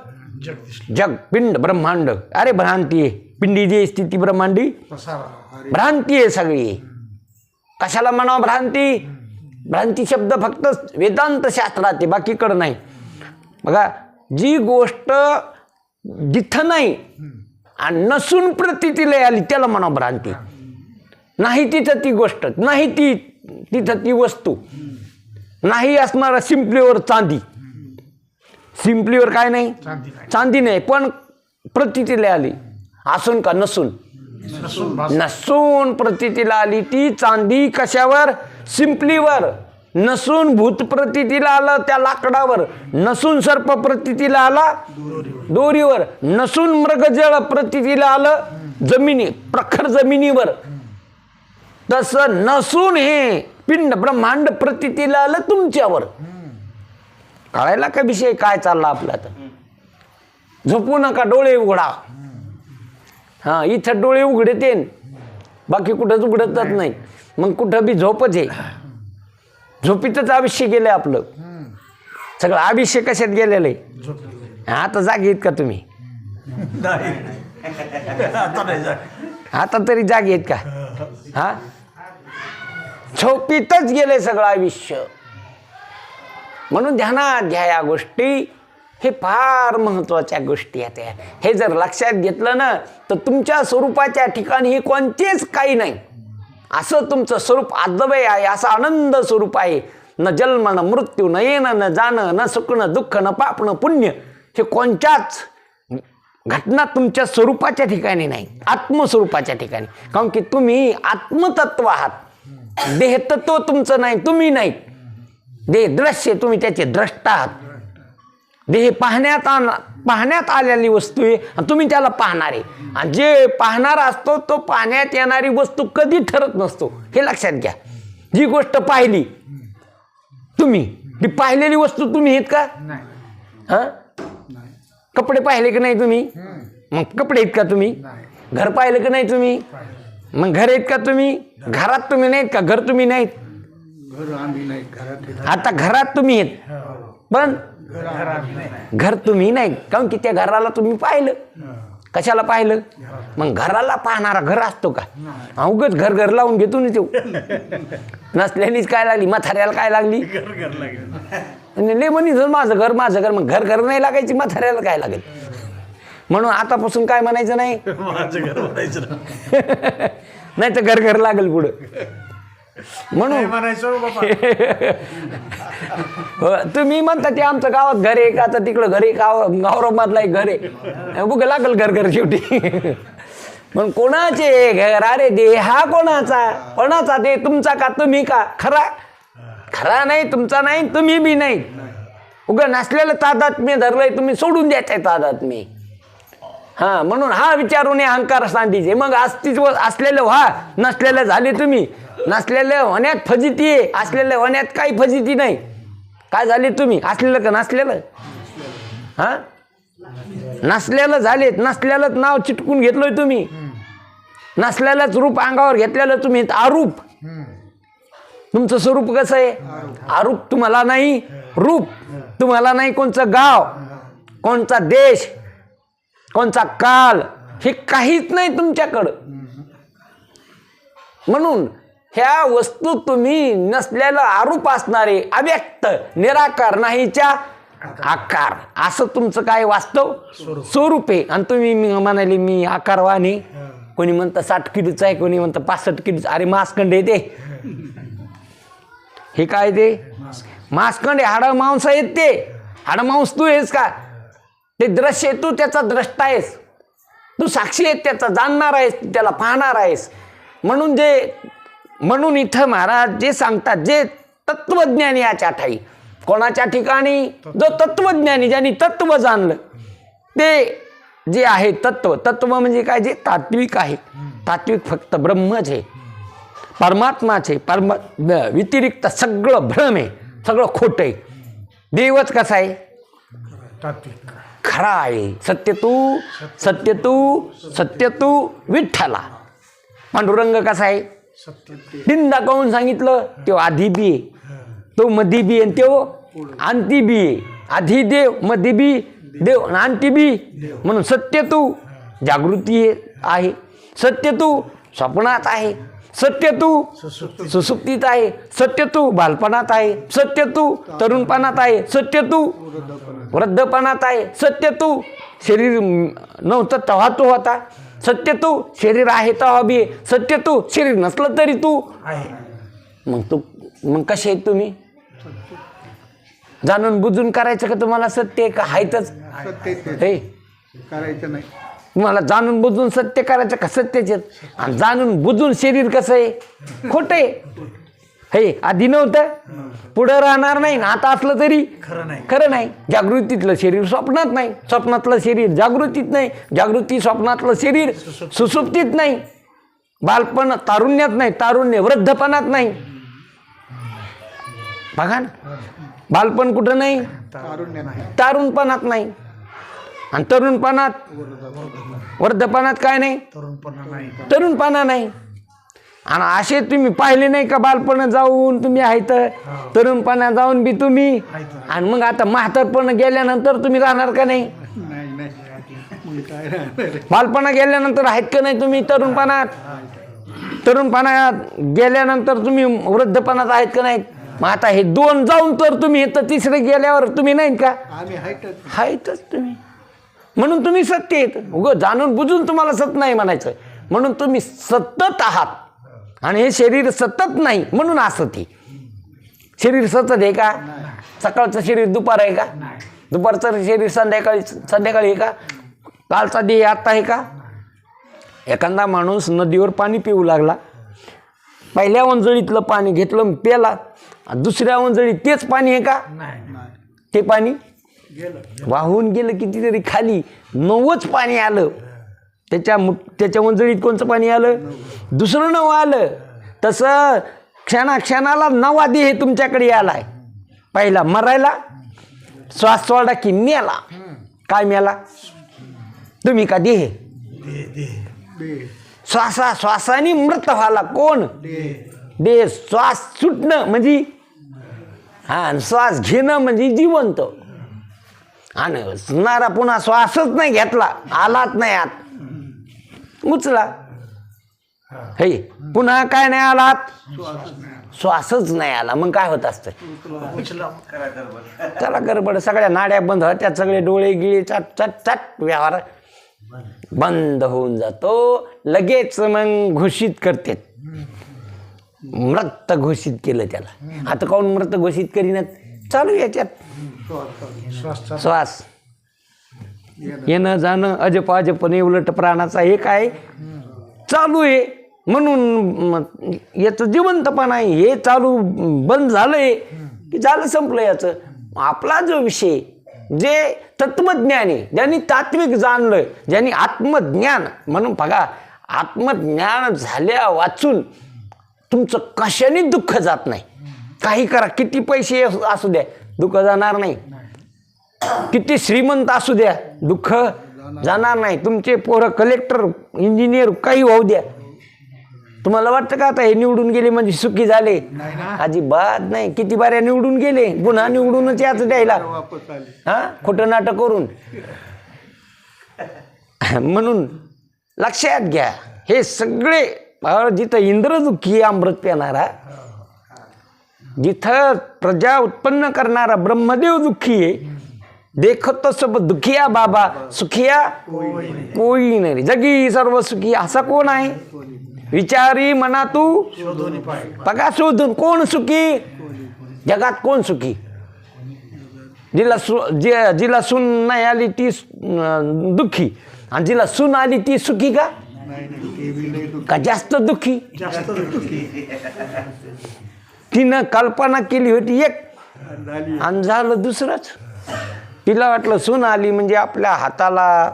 जग पिंड ब्रह्मांड. अरे भ्रांती आहे, पिंडी जी स्थिती ब्रह्मांडी भ्रांती आहे सगळी. कशाला म्हणावं भ्रांती. भ्रांती शब्द फक्त वेदांत शास्त्रात आहे, बाकीकडं नाही. बघा, जी गोष्ट जिथं नाही आणि नसून प्रतीतीला आली त्याला म्हणावं भ्रांती. नाही तिथं ती गोष्ट, नाही ती तिथं ती वस्तू, नाही असणारा सिंपलीवर चांदी. सिंपलीवर काय नाही, चांदी नाही, पण प्रतीतीला आली. असून का नसून, नसून प्रतीतीला आली ती चांदी. कशावर, सिंपलीवर. नसून भूत प्रतीतीला आलं त्या लाकडावर. नसून सर्प प्रतीतीला आला दोरीवर. नसून मृगजळ प्रतीतीला आलं जमिनी, प्रखर जमिनीवर. तसं नसून हे पिंड ब्रह्मांड प्रतीतीला आलं तुमच्यावर. कळायला का विषय काय चालला आपला. तर झोपू नका, डोळे उघडा. हां, इथं डोळे उघडते, बाकी कुठंच उघडतच नाही. मग कुठं बी झोपच आहे. झोपीतच आयुष्य गेलं आपलं. सगळं आयुष्य कशात गेलेलं आहे. आता जागे आहेत का तुम्ही? आता तरी जागे आहेत का? हा, झोपीतच गेले सगळं आयुष्य. म्हणून ध्यानात घ्या या गोष्टी. हे फार महत्त्वाच्या गोष्टी आहेत. हे जर लक्षात घेतलं ना तर तुमच्या स्वरूपाच्या ठिकाणी हे कोणतेच काही नाही. असं तुमचं स्वरूप अद्वय आहे, असं आनंद स्वरूप आहे. न जन्म न मृत्यू, न येणं न जाणं, न सुख न दुःख, न पाप न पुण्य. हे कोणत्याच घटना तुमच्या स्वरूपाच्या ठिकाणी नाही, आत्मस्वरूपाच्या ठिकाणी. कारण की तुम्ही आत्मतत्व आहात. देहतत्व तुमचं नाही, तुम्ही नाही. देह दृश्य, तुम्ही त्याचे द्रष्टा आहात. देह पाहण्यात आलेली वस्तू आहे आणि तुम्ही त्याला पाहणारे. आणि जे पाहणारा असतो तो पाहण्यात येणारी वस्तू कधी ठरत नसतो. हे लक्षात घ्या. जी गोष्ट पाहिली तुम्ही, ती पाहिलेली वस्तू तुम्ही आहेत का? हा, कपडे पाहिले की नाही तुम्ही? मग कपडे आहेत का तुम्ही? घर पाहिलं की नाही तुम्ही? मग घर आहेत का तुम्ही? घरात तुम्ही नाहीत का? घर तुम्ही नाहीत? आता घरात तुम्ही आहेत पण घर तुम्ही नाही. काऊन की त्या घराला तुम्ही पाहिलं. कशाला पाहिलं? मग घराला पाहणारा घर असतो का? उगाच घर घर लावून घेतो ना. तो नसल्यानेच काय लागली, म्हाताऱ्याला काय लागली? लय म्हणी माझं घर माझं घर. मग घर घर नाही लागायची, म्हाताऱ्याला काय लागेल? म्हणून आतापासून काय म्हणायचं नाही, माझं घर म्हणायचं नाही तर घर घर लागेल पुढं. म्हणून म्हणायचं बाबा. तुम्ही म्हणता ते आमचं गावात घर आहे का? तर तिकडं घर आहे, गावरामधला एक घर आहे, बुक लागल घर घर शेवटी. मग कोणाचे घर? अरे देह हा कोणाचा? कोणाचा? देह तुमचा का तुम्ही का? खरा नाही, तुमचा नाही, तुम्ही बी नाही. उगा नसलेलं तादात्म्य धरलंय, तुम्ही सोडून द्यायचंय तादात्म्य. हा, म्हणून हा विचारून अहंकार सांगीचे. मग अस्तित्व असलेलं व्हा, नसलेलं झाले तुम्ही. नसलेलं होण्यात फजिती आहे, असलेलं होण्यात काही फजिती नाही. काय झाले तुम्ही? असलेलं का नसलेलं? हा, नसलेलं झालेत. नसलेलंच नाव चिटकून घेतलंय तुम्ही. नसलेलंच रूप अंगावर घेतलेलं तुम्ही. आरूप. तुमचं स्वरूप कसं आहे? आरूप. तुम्हाला नाही रूप, तुम्हाला नाही कोणचं गाव, कोणचा देश, कोणचा काल, हे काहीच नाही तुमच्याकडं. म्हणून ह्या वस्तू तुम्ही नसलेलं आरूप असणारे, अव्यक्त, निराकार, नाहीच्या आकार, असं तुमचं काय वास्तव स्वरूप आहे. आणि तुम्ही म्हणाले मी आकारवान आहे. कोणी म्हणतं 60 किलोचं आहे, कोणी म्हणतं 65 किलोचं. अरे मांसखंड आहे ते. हे काय ते? मांसखंड आहे. हाडं मांस आहेत ते. हाडं मांस तू आहेस का? ते दृश्य तू त्याचा द्रष्टा आहेस, तू साक्षी आहेस, त्याचा जाणणार आहेस, त्याला पाहणार आहेस. म्हणून इथं महाराज जे सांगतात, जे तत्वज्ञानी याच्या ठाई, कोणाच्या ठिकाणी? जो तत्वज्ञानी, ज्यांनी तत्व जाणलं, ते जे आहे तत्व म्हणजे काय? जे तात्विक आहे. तात्विक फक्त ब्रह्मच आहे, परमात्माच आहे. व्यतिरिक्त सगळं भ्रम आहे, सगळं खोटं आहे. देवच कसा आहे? तात्विक खरा आहे. सत्य तू विठ्ठला. पांडुरंग कसा आहे? तीन दाखवून सांगितलं. तो आधी बी आहे, तो मधी बी आहे, तो अंती बी आहे. आधी देव, मधी बी देव, अंती बी. म्हणून सत्य तू जागृती आहे, सत्य तू स्वप्नात आहे, सत्य तू सुसुप्तीत आहे, सत्य तू बालपणात आहे, सत्य तू तरुणपणात आहे, सत्य तू वृद्धपणात आहे, सत्य तू शरीर नव्हतं तेव्हा तू होता, सत्य तू शरीर आहे तेव्हा बी, सत्य तू शरीर नसलं तरी तू आहे. मग कसे आहेत तुम्ही? जाणून बुजून करायचं का तुम्हाला सत्य का हायतच? हे करायचं नाही. तुम्हाला जाणून बुजून सत्य करायचं का सत्यच? आणि जाणून बुजून शरीर कसं आहे? खोटं आहे. हे आधी नव्हतं, पुढं राहणार नाही, आता असलं तरी खरं नाही. जागृतीतलं शरीर स्वप्नात नाही, स्वप्नातलं शरीर जागृतीत नाही, जागृती स्वप्नातलं शरीर सुसुप्तीत नाही, बालपण तारुण्यात नाही, तारुण्य वृद्धपणात नाही. बघा ना, बालपण कुठं नाही, तारुणपणात नाही. आणि तरुणपणात वृद्धपणात काय नाही, तरुणपणा नाही. आणि असे तुम्ही पाहिले नाही का, बालपण जाऊन तुम्ही आहेत, तरुणपणा जाऊन बी तुम्ही, आणि मग आता म्हातारपण गेल्यानंतर तुम्ही राहणार का नाही? बालपणा गेल्यानंतर आहेत का नाही तुम्ही तरुणपणात? तरुणपणात गेल्यानंतर तुम्ही वृद्धपणात आहेत का नाहीत? मग आता हे दोन जाऊन तर तुम्ही तर तिसरे गेल्यावर तुम्ही नाहीत का? आहेतच तुम्ही. म्हणून तुम्ही सत्य आहेत. उगं जाणून बुजून तुम्हाला सत नाही म्हणायचं. म्हणून तुम्ही सतत आहात आणि हे शरीर सतत नाही म्हणून असत. शरीर सतत आहे का? सकाळचं शरीर दुपार आहे का? दुपारचं शरीर संध्याकाळी आहे का? कालचा देह आत्ता आहे का? एखादा माणूस नदीवर पाणी पिऊ लागला, पहिल्या वंजळीतलं पाणी घेतलं प्याला, दुसऱ्या वंजळीत तेच पाणी आहे का? ते पाणी वाहून गेलं कितीतरी खाली, नवच पाणी आलं. त्याच्या वंजळीत कोणचं पाणी आलं? दुसरं नवं आलं. तसं क्षणाला नवा देह तुमच्याकडे आलाय. पहिला मरायला, श्वास सोडा की मेला. काय मेला? तुम्ही का देह? श्वासाने मृत व्हायला कोण? देह. श्वास सुटणं म्हणजे श्वास घेणं म्हणजे जिवंत. आणि असणारा पुन्हा श्वासच नाही घेतला, आलाच नाही आत, उचला. हे पुन्हा काय नाही आलात? श्वासच नाही आला. मग काय होत असतं? चला गडबड, सगळ्या नाड्या बंद होत्या, सगळे डोळे गिळे चट चट चट व्यवहार बंद होऊन जातो. लगेच मग घोषित करते, मृत घोषित केलं त्याला. आता कोण मृत घोषित करीनात? चालू याच्यात श्वास येणं जाणं, अजप अजपणे उलट प्राणाचा हे काय चालू आहे. म्हणून याचं जिवंतपणा आहे. हे चालू बंद झालंय की झालं, संपलं याचं. आपला जो विषय, जे तत्वज्ञानी, ज्यांनी तात्विक जाणलं, ज्यांनी आत्मज्ञान म्हणून बघा, आत्मज्ञान झाल्या वाचून तुमचं कशाने दुःख जात नाही. काही करा, किती पैसे असू द्या, दुःख जाणार नाही. किती श्रीमंत असू द्या, दुःख जाणार नाही. तुमचे पोरं कलेक्टर, इंजिनियर काही होऊ द्या, तुम्हाला वाटतं का आता हे निवडून गेले म्हणजे सुखी झाले? अजिबात नाही. किती बाऱ्या निवडून गेले, गुन्हा निवडूनच याच द्यायला, खोटं नाटक करून. म्हणून लक्षात घ्या, हे सगळे जिथं इंद्र दुःखी अमृत पिणारा, जिथं प्रजा उत्पन्न करणारा ब्रह्मदेव दुःखी आहे, देखत सब दुखिया बाबा सुखिया कोई नाही. जगी सर्व सुखी असा कोण आहे? विचारी मना तू बघा शोधून, कोण सुखी जगात? कोण सुखी? जिला सून नाही आली ती दुःखी, आणि जिला सून आली ती सुखी का? जास्त दुःखी. तिनं कल्पना केली होती एक आणि झालं दुसरंच. तिला वाटलं सून आली म्हणजे आपल्या हाताला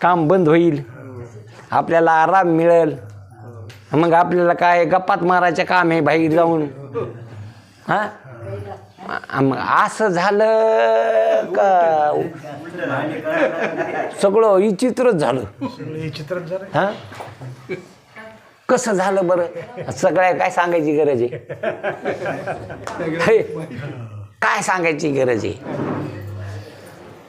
काम बंद होईल, आपल्याला आराम मिळेल, मग आपल्याला काय गप्पात मारायचं काम आहे बाहेर जाऊन. मग असं झालं का? सगळं विचित्रच झालं. कसं झालं बरं? सगळ्या काय सांगायची गरज आहे? काय सांगायची गरज आहे?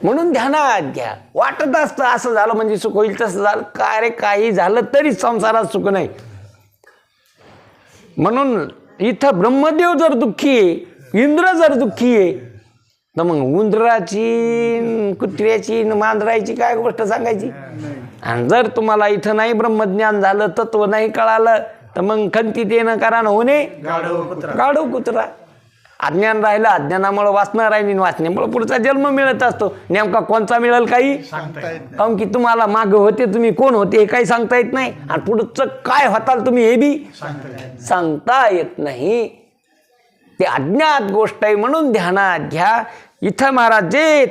म्हणून ध्यानात घ्या. वाटत असतं असं झालं म्हणजे सुख होईल, तसं झालं काय रे, काही झालं तरी संसारात सुख नाही. म्हणून इथं ब्रह्मदेव जर दुःखी आहे, इंद्र जर दुःखी आहे, तर मग उंदराची, कुत्र्याची, मांजराची काय गोष्ट सांगायची? आणि जर तुम्हाला इथं नाही ब्रह्मज्ञान झालं, तत्व नाही कळालं, तर मग खंतीत येणं कारण होणे गाढव कुत्रा. अज्ञान राहिलं, अज्ञानामुळे वासना राहिली, वासनेमुळे पुढचा जन्म मिळत असतो. नेमका कोणता मिळेल काही काऊन की तुम्हाला मागे होते, तुम्ही कोण होते हे काही सांगता येत नाही, आणि पुढचं काय होताल तुम्ही हे बी सांगता येत नाही. ते अज्ञात गोष्ट आहे. म्हणून ध्यानात घ्या. इथं महाराज जे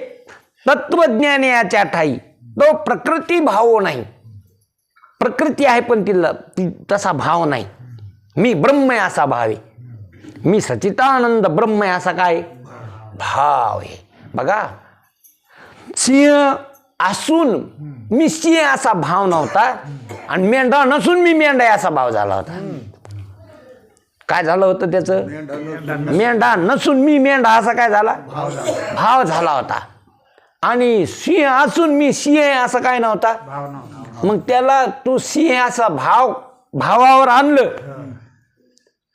तत्वज्ञान याच्या ठाई तो प्रकृती भाव नाही. प्रकृती आहे पण तिला तसा भाव नाही. मी ब्रह्म आहे असा भाव आहे. मी सचितानंद ब्रह्म आहे असा काय भाव आहे. बघा, सिंह असून मी सिंह असा भाव नव्हता आणि मेंढा नसून मी मेंढा असा भाव झाला होता. काय झालं होतं त्याचं? मेंढा नसून मी मेंढा असा काय झाला? भाव झाला होता. आणि सिंह असून मी सिंह असा काय नव्हता. मग त्याला तू सिंह असा भावावर आणलं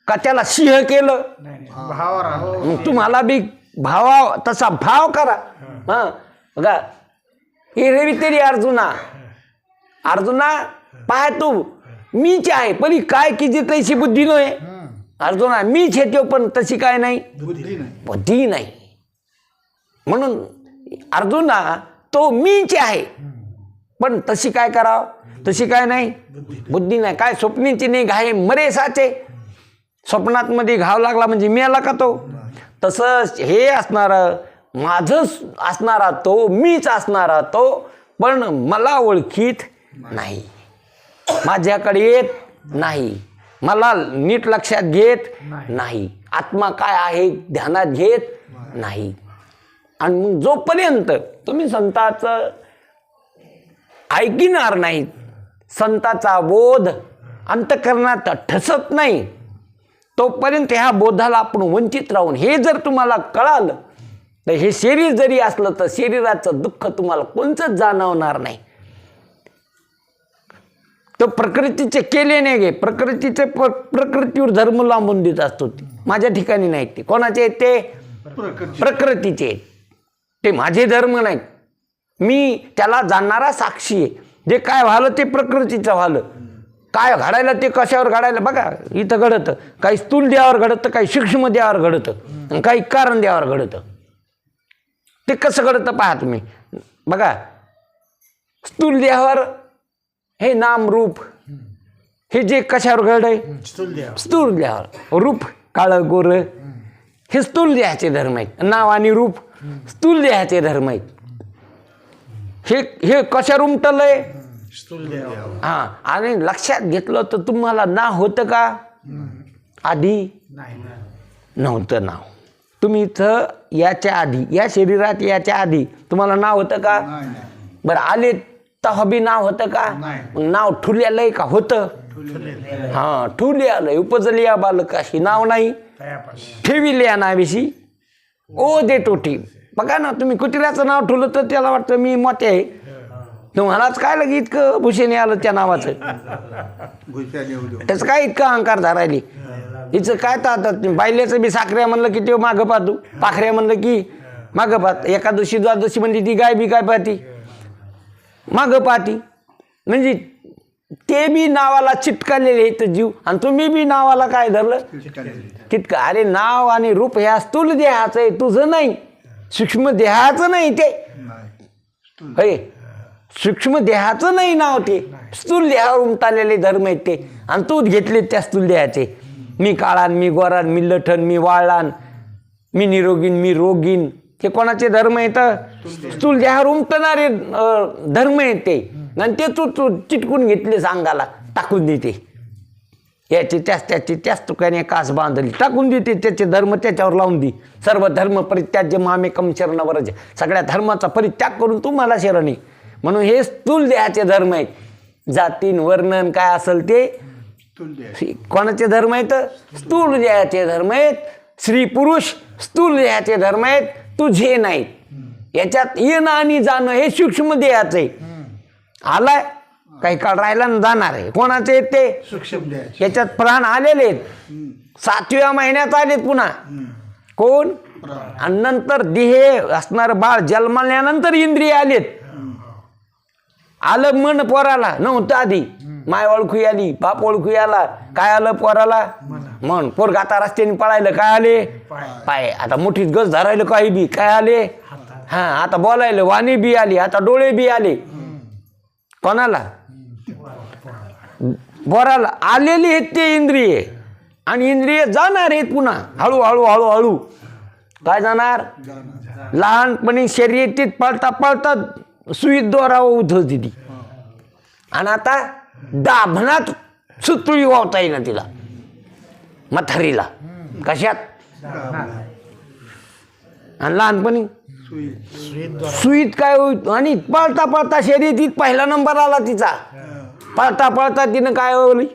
का त्याला सिंह केलं? मग तुम्हाला बी भावा तसा भाव करा. हा बघा हे तरी अर्जुना पाय तू मीच आहे पण काय की जी तशी बुद्धी नव्हे. अर्जुना मीच आहे तो पण तशी काय नाही बुद्धी नाही. म्हणून अर्जुना तो मीच आहे पण तशी काय करावं? तशी काय नाही बुद्धी नाही. काय स्वप्नीची नाही घाय मरे साचे. स्वप्नात मध्ये घाव लागला म्हणजे मेला का तो? तसंच हे असणार माझं असणारा तो मीच असणारा तो पण मला ओळखीत नाही, माझ्याकडे येत नाही, मला नीट लक्षात घेत नाही, आत्मा काय आहे ध्यानात घेत नाही. आणि मग जोपर्यंत तुम्ही संताचं ऐकणार नाही, संताचा बोध अंतःकरणात ठसत नाही, तोपर्यंत ह्या बोधाला आपण वंचित राहून हे जर तुम्हाला कळालं तर हे शरीर जरी असलं तर शरीराचं दुःख तुम्हाला कोणतंच जाणवणार नाही. तो प्रकृतीचे केले नाही गे. प्रकृतीचे प्रकृतीवर धर्म लांबून देत असतो. माझ्या ठिकाणी नाही ते. कोणाचे आहेत ते? प्रकृतीचे आहेत. ते माझे धर्म नाहीत. मी त्याला जाणणारा साक्षी आहे. जे काय व्हालं ते प्रकृतीचं व्हालं. काय घडायला ते कशावर घडायला बघा इथं घडतं. काही स्थूल देहावर घडतं, काही सूक्ष्म देहावर घडतं, काही कारण देहावर घडतं. ते कसं घडतं पहा तुम्ही. बघा स्थूल देहावर हे नाम रूप हे जे कशावर घडय? स्थूल देहावर. रूप काळं गोर हे स्थूल देहाचे धर्म आहेत. नाव आणि रूप स्थूल देहाचे धर्म आहेत. हे कशावर उमटलंय? हा. आणि लक्षात घेतलं तर तुम्हाला नाव होतं का? आधी नव्हतं नाव. तुम्ही इथं याच्या आधी या शरीरात याच्या आधी तुम्हाला नाव होतं का? बरं आले तेव्हा बी नाव होतं का? मग नाव ठुल्यालंय का? होतं. हा ठुले आलंय. उपजली या बालकाशी नाव नाही ठेविले या नाविशी ओ दे टोटी. बघा ना तुम्ही कुत्र्याचं नाव ठेवलं तर त्याला वाटतं मी मोठे आहे. तुम्हालाच काय लगे इतकं भूषण आलं त्या नावाचं? त्याचं काय इतकं अहंकार धरायली? हिचं काय तर बायल्याचं बी साखऱ्या म्हणलं की ते मागं पाहतो, पाखऱ्या म्हणलं की मागं पाहत. एकादशी द्वादशी म्हणजे ती गाय बी काय पाहती? मागं पाहती. म्हणजे ते बी नावाला चिटकालेले आहेत जीव. आणि तुम्ही बी नावाला काय धरलं? चिटका. अरे नाव आणि रूप ह्या स्थूल देहाचं आहे, तुझं नाही. सूक्ष्म देहाचं नाही ते. होय सूक्ष्म देहाचं नाही नाव ते. स्थूल देहावर उमटालेले धर्म आहेत ते. आणि तूच घेतले त्या स्थूल देहाचे. मी काळान, मी गोरान, मी लठण, मी वाळान, मी निरोगीन, मी रोगीन. हे कोणाचे धर्म आहेत? स्थूल देहावर उमटणारे धर्म आहेत ते. आणि ते तू चिटकून घेतले सांगाला टाकून देते. याची त्याची त्याच तुकाने कास बांधली टाकून देते. त्याचे धर्म त्याच्यावर लावून दे. सर्व धर्म परित्याज्य मामेकम शरण व्रज. सगळ्या धर्माचा परित्याग करून तू मला शरणी. म्हणून हे स्थूल देहाचे धर्म आहेत. जातीन वर्णन काय असेल ते कोणाचे धर्म आहेत? स्थूल देहाचे धर्म आहेत. स्त्री पुरुष स्थूल देहाचे धर्म आहेत, तुझे नाहीत. याच्यात येणं आणि जाणं हे सूक्ष्म देहाचं आहे. आलाय काही काळ राहिला ना जाणार आहे. कोणाचे आहेत ते? सूक्ष्म देह. याच्यात प्राण आलेले आहेत. 7व्या महिन्यात आलेत पुन्हा. कोण? आणि नंतर देह असणार बाळ जन्मल्यानंतर इंद्रिय आलेत. आलं मन पोराला नव्हतं आधी. माय ओळखू आली, बाप ओळखू आला. काय आलं पोराला? मन. पोरग आता रस्त्याने पळायला काय आले? पाय. आता मोठीत गज धरायला काही बी काय आले? हा. आता बोलायला वाणी बी आली, आता डोळे बी आले. कोणाला? पोराला आलेली आहेत ते इंद्रिय. आणि इंद्रिय जाणार आहेत पुन्हा हळूहळू हळूहळू. काय जाणार? लहानपणी शर्यतीत पळता पळता सुईत दोरा उधळती ती. आणि आता दाभणात सुतळी वावता येईना तिला म्हातारीला. कशात? आणि लहानपणी सुईत काय होईल आणि पळता पळता शर्यतीत पहिला नंबर आला तिचा. पळता पळता तिनं काय होईल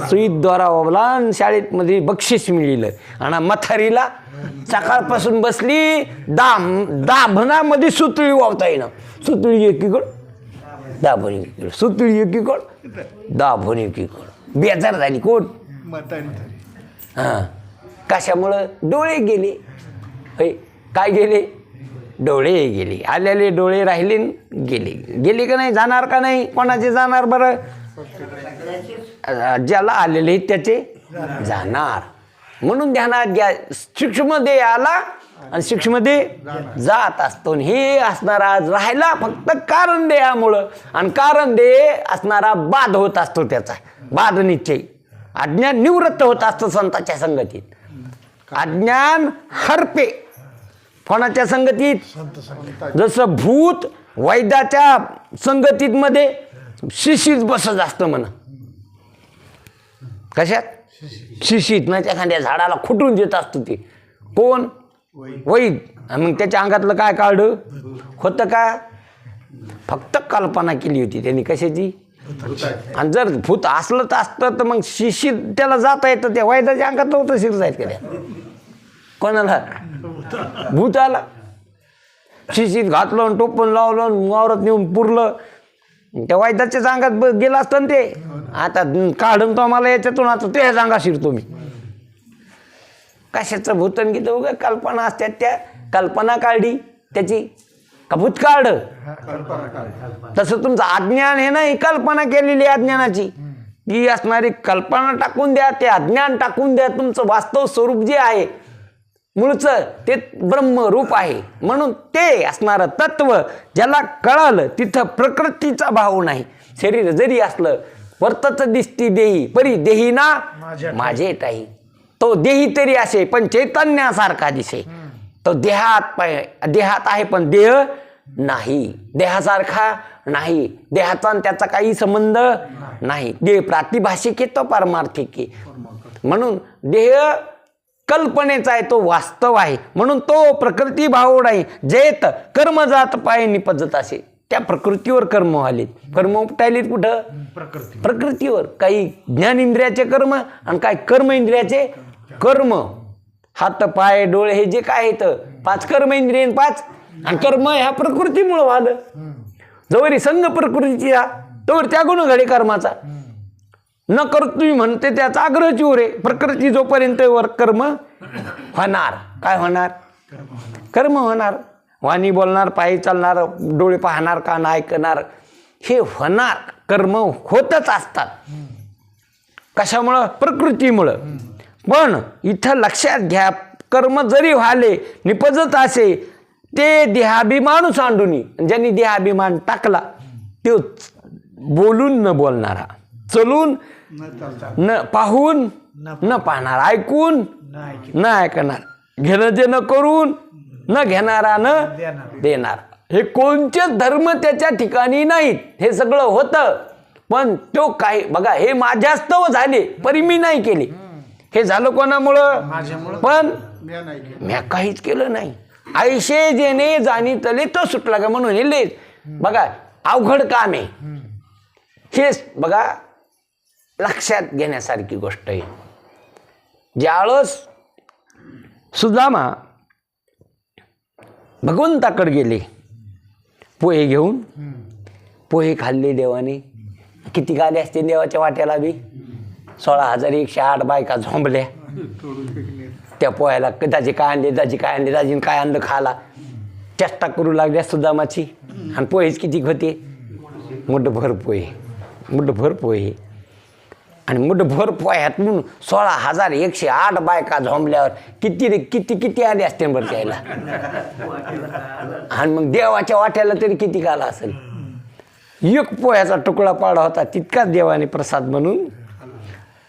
सुईत दोरा ओवला आणि शाळेत मध्ये बक्षीस मिळलं. आणि म्हातारीला सकाळपासून बसली दाभणामध्ये सुतळी वावता येणं. सुतळी एकीकडं दाभण एकीकडं, सुतळी एकीकडं दाभण एकीकडं. बेजार झाली कोण हां कशामुळं डोळे गेले. काय गेले डोळे गेले. आलेले डोळे राहिले गेले. गेले का नाही जाणार का नाही कोणाचे जाणार बरं ज्याला आलेले त्याचे जाणार. म्हणून ध्यानात घ्या सूक्ष्म देह आला आणि सूक्ष्म देह जात असतो. हे असणारा राहिला फक्त कारण देहामुळं आणि कारण देह असणारा बाध होत असतो. त्याचा बाध निश्चय अज्ञान निवृत्त होत असतं संतांच्या संगतीत. अज्ञान हरपे कोणाच्या संगतीत जसं भूत वैद्याच्या संगतीत मध्ये शिशीत बसत असतं म्हणा. कशात शिशीत ना त्या खांद्या झाडाला खुटून देत असतो ते कोण वैद. मग त्याच्या अंगातलं काय काढलं होतं का फक्त कल्पना केली होती त्यांनी कशाची. आणि जर भूत असलंच असतं तर मग शिशीत त्याला जाता येतं. त्या वैद्याच्या अंगात नव्हतं शिरता येत का कोणाला भूताला. शिशीत घातलं आणि टोपण लावलं वावरात नेऊन पुरलं त्या वैद्याच्याच अंगात गेलं असतं ना ते. आता काढून तो मला याच्यातून आता ते अंगा शिरतो मी. कशाचं भूतन गीत वगैरे कल्पना असतात त्या कल्पना काढली त्याची का भूत काढ. तसं तुमचं अज्ञान हे ना ही कल्पना केलेली अज्ञानाची ती असणारी कल्पना टाकून द्या. ते अज्ञान टाकून द्या. तुमचं वास्तव स्वरूप जे आहे मूळचं ते ब्रह्मरूप आहे. म्हणून ते असणारं तत्व ज्याला कळालं तिथं प्रकृतीचा भाव नाही. शरीर जरी असलं वर्तच दिसती देही परी देही ना माझे टाही. तो देही तरी असे पण चैतन्यासारखा दिसे. तो देहात आहे पण देह नाही. देहासारखा नाही. देहाचा त्याचा काही संबंध नाही. देह प्रातिभाषिक आहे तो पारमार्थिक आहे. म्हणून देह कल्पनेचा आहे तो वास्तव आहे. म्हणून तो प्रकृती भाव नाही. जेत कर्म जात पाय निपजत असे त्या प्रकृतीवर कर्म आलेत. कर्म उपटायलेत कुठं प्रकृतीवर. काही ज्ञानेंद्रियाचे कर्म आणि काही कर्म इंद्रियाचे कर्म. हात पाय डोळे हे जे काय आहेत 5 कर्म इंद्रिय 5 आणि कर्म ह्या प्रकृतीमुळं व्हालं. जवळी संघ प्रकृतीचा तोवर त्या गुणघडे कर्माचा न करतो म्हणते त्याचा आग्रह चोर आहे. प्रकृती जोपर्यंत वर कर्म होणार काय होणार कर्म होणार. वाणी बोलणार पायी चालणार डोळे पाहणार कान ऐकणार हे होणार. कर्म होतच असतात. कशामुळं प्रकृतीमुळं. पण इथं लक्षात घ्या कर्म जरी व्हाले निपजत असे ते देहाभिमान सांडूनी ज्यांनी देहाभिमान टाकला तो बोलून न बोलणारा चलून न पाहून न पाहणार ऐकून न ऐकणार घेणं जे न करून न घेणारा न देणार. हे कोणतेच धर्म त्याच्या ठिकाणी नाहीत. हे सगळं होतं पण तो काय बघा हे माझ्यास्तव झाले परी मी नाही केले. हे झालं कोणामुळं पण म्या काहीच केलं नाही. ऐशे जेने जाणीतले तो सुटला का म्हणून हे बघा अवघड काम आहे. हेच बघा लक्षात घेण्यासारखी गोष्ट आहे. ज्यावेळेस सुदामा भगवंताकडे गेले पोहे घेऊन. पोहे खाल्ले देवाने. किती आले असते देवाच्या वाट्याला बी 16,108 बायका झोंबल्या त्या पोह्याला. दाजी काय आणले दाजी काय आणले दाजीने काय आणलं खाला चेष्टा करू लागल्या सुदामाची. आणि पोहेच किती होते मुठभर पोहे मुठभर पोहे. आणि मुठभर पोह्यातून 16,108 बायका झोंबल्यावर किती रे किती किती आले असते बरं त्याला. आणि मग देवाच्या वाट्याला तरी किती आला असेल. एक पोह्याचा तुकडा पाडा होता तितकाच देवाने प्रसाद म्हणून.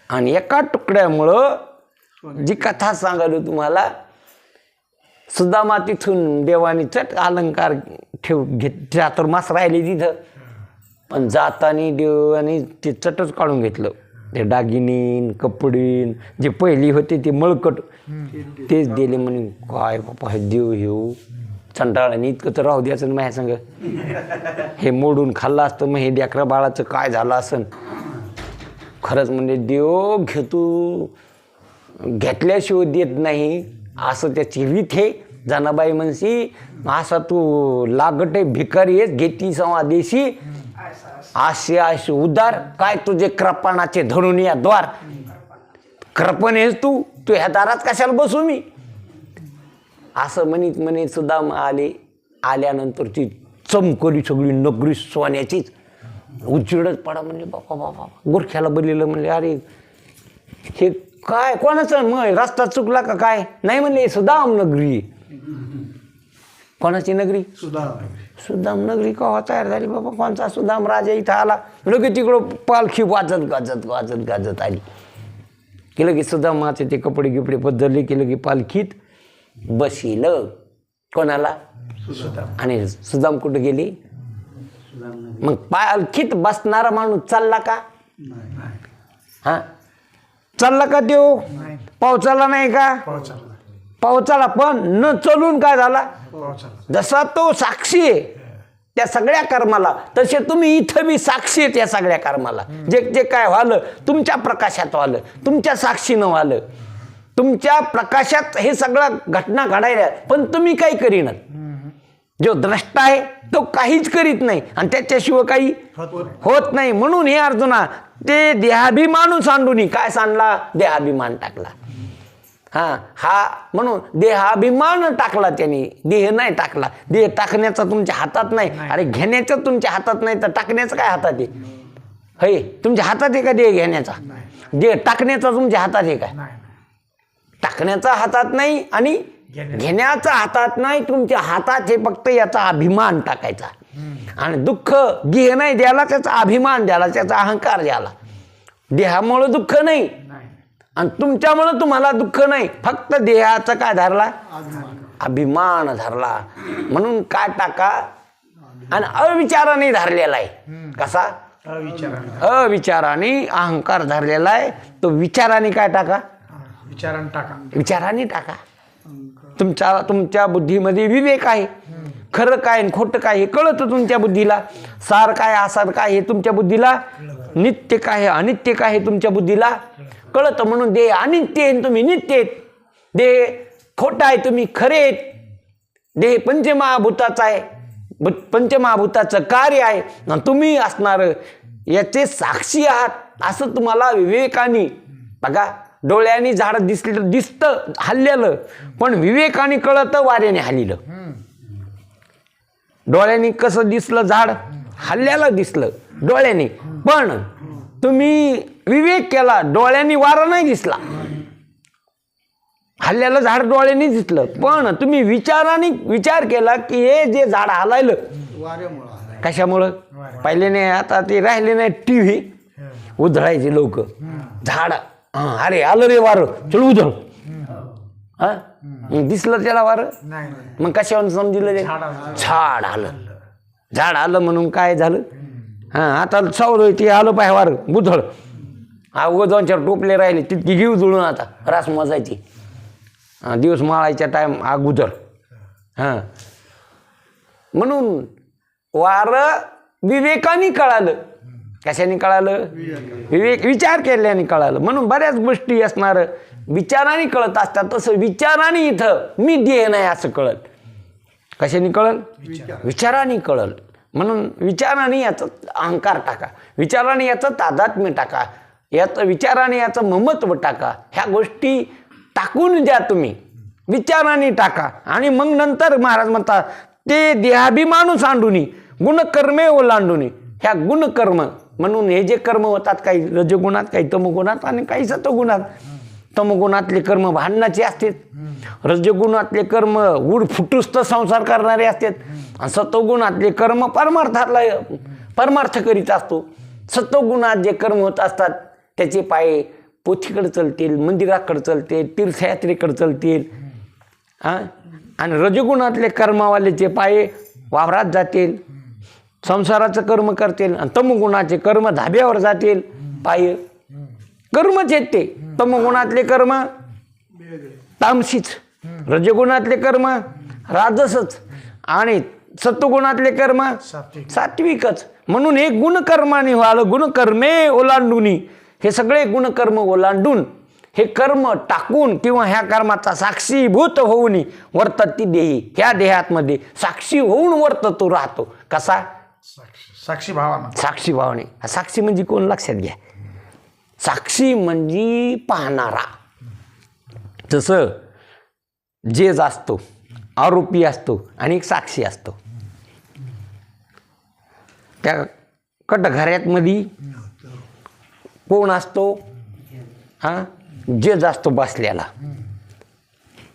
आणि एका तुकड्यामुळं जी कथा सांगालो तुम्हाला सुदामा तिथून देवाने चट अलंकार चातुर्मास राहिले तिथं. पण जातानी देवाने ते चटच काढून घेतलं. ते दागिनीन कपडीन जे पहिली होते ते मळकट तेच दिले म्हणे. काय बापा हे देव येऊ चंटाळाने इतकं तर राहू द्यायचं ना माझ्या संग. हे मोडून खाल्लं असतं मग हे लेकरा बाळाचं काय झालं असन. खरंच म्हणजे देव घेतो घेतल्याशिवाय देत नाही असं त्याची रीत हे. जनाबाई म्हणशी असा तू लागटे भिकारी आहेस घेती संवादेशी आशे आशे उदार काय तुझे कृपणाचे धरून या द्वार. कृपण आहेस तू ह्या दारात कशाला बसू मी असं म्हणत सुद्धा आल्यानंतर ती चमकली सगळी नगरी सोन्याचीच उजेडच पडा. म्हणले बाबा बाबा गोरख्याला बोललेलं. म्हणले अरे हे काय कोणाचं मग रस्ता चुकला का काय. नाही म्हणले सुदाम नगरी. कोणाची नगरी सुदाम नगरी केव्हा तयार झाली बाबा. कोणचा सुदाम राजा इथं आला. लगे तिकडं पालखी वाजत गाजत आली की लगे सुदामाचे ते कपडे गिपडे बदलले की लगे पालखीत बसिलं. कोणाला आणि सुदाम कुठं गेली. मग पालखीत बसणारा माणूस चालला का. हा चालला का देव पावसाला नाही का. पावसाला पण न चलून काय झाला. जसा तो साक्षी आहे त्या सगळ्या कर्माला तसे तुम्ही इथं बी साक्षी आहेत या सगळ्या कर्माला. जे जे काय व्हालं तुमच्या प्रकाशात व्हालं तुमच्या साक्षीनं व्हालं. तुमच्या प्रकाशात हे सगळं घटना घडायला पण तुम्ही काही करीनात. जो द्रष्टा आहे तो काहीच करीत नाही आणि त्याच्याशिवाय काही होत नाही. म्हणून हे अर्जुना ते देहाभिमान सांडून काय सांडला देहाभिमान टाकला. हा म्हणून देहाभिमान टाकला त्यांनी. देह नाही टाकला. देह टाकण्याचा तुमच्या हातात नाही. अरे घेण्याचं तुमच्या हातात नाही तर टाकण्याचं काय हातात आहे. हे तुमच्या हातात आहे का देह घेण्याचा. देह टाकण्याचा तुमच्या हातात आहे काय. टाकण्याचा हातात नाही आणि घेण्याचा हातात नाही. तुमच्या हातात हे फक्त याचा अभिमान टाकायचा. आणि दुःख गेह नाही द्यायला त्याचा अभिमान द्यायला त्याचा अहंकार द्यायला. देहामुळं दुःख नाही आणि तुमच्यामुळं तुम्हाला दुःख नाही. फक्त देहाचा काय धरला अभिमान धरला. म्हणून काय टाका आणि अविचाराने धरलेला आहे. कसा अविचाराने अहंकार धरलेला आहे तो. विचाराने काय टाका विचाराने टाका. तुमच्या बुद्धीमध्ये विवेक आहे. खरं काय आणि खोटं काय हे कळतं तुमच्या बुद्धीला. सार काय असार काय हे तुमच्या बुद्धीला. नित्य काय अनित्य काय हे तुमच्या बुद्धीला कळतं. म्हणून देह अनित्य आहे तुम्ही नित्य आहेत. देह खोटा आहे तुम्ही खरे आहेत. देह पंचमहाभूताचा आहे. पंचमहाभूताचं कार्य आहे आणि तुम्ही असणार याचे साक्षी आहात असं तुम्हाला विवेकाने. बघा डोळ्यांनी झाड दिसतं हल्लेलं पण विवेकाने कळतं वाऱ्याने हल्लेलं. डोळ्यांनी कसं दिसलं झाड हल्ल्याला दिसलं डोळ्यांनी पण तुम्ही विवेक केला डोळ्यांनी वारा नाही दिसला. हल्ल्याला झाड डोळ्यांनी दिसलं पण तुम्ही विचाराने विचार केला की हे जे झाड हलायलं कशामुळं. पहिले नाही आता ते राहिले नाही टीव्ही उधळायचे लोक झाड. अरे आलं रे वारं चल उधळ. हा दिसलं त्याला वारं मग कशावर समजलं ते झाड आलं. झाड आलं म्हणून काय झालं. आता सावलं ते आलं पाहिजे वारं उधळ. उगं 2-4 टोपले राहिले तितकी घेऊ जुळून आता रास मोजायची. दिवस माळायच्या टाइम आग उधळ. म्हणून वारं विवेकाने कळालं. कशाने कळालं विचार केल्याने कळालं. म्हणून बऱ्याच गोष्टी असणार विचाराने कळत असतात. तसं विचाराने इथं मी देह नाही असं कळत. कशाने कळल विचाराने कळल. म्हणून विचाराने याचं अहंकार टाका. विचाराने याचं तादात्म्य टाका. याचं विचाराने याचं ममत्व टाका. ह्या गोष्टी टाकून द्या तुम्ही. विचाराने टाका आणि मग नंतर महाराज म्हणतात ते देहाभिमान सांडूनी गुणकर्मे ओलांडूनी. ह्या गुणकर्म म्हणून हे जे कर्म होतात काही रजगुणात काही तमगुणात आणि काही सत्वगुणात. तमगुणातले कर्म भांडणाचे असतात. रजगुणातले कर्म उडफुटुस्त संसार करणारे असतात. आणि सत्वगुणातले कर्म परमार्थ करीत असतो. सत्वगुणात जे कर्म होत असतात त्याचे पाय पोथीकडे चलतील मंदिराकडे चलतील तीर्थयात्रेकडे चलतील. आणि रजगुणातले कर्मावालेचे पाय वावरात जातील संसाराचं कर्म करतील. आणि तमगुणाचे कर्म धाब्यावर जातील पाय. कर्मच आहेत ते. तमगुणातले कर्म तामसीच रजगुणातले कर्म राजसच आणि सत्वगुणातले कर्म सात्विक. सात्विकच. म्हणून हे गुणकर्माने व्हालं, गुणकर्मे ओलांडून, हे सगळे गुणकर्म ओलांडून हे कर्म टाकून किंवा ह्या कर्माचा साक्षीभूत होऊन वर्तती देही, ह्या देहातमध्ये साक्षी होऊन वर्ततो राहतो. कसा? साक्षी भावानं. साक्षी भावने. साक्षी म्हणजे कोण लक्षात घ्या, साक्षी म्हणजे पाहणारा. जसं जेज असतो, आरोपी असतो आणि एक साक्षी असतो. त्या कटघऱ्यामध्ये कोण असतो? हा, जज असतो बसलेला,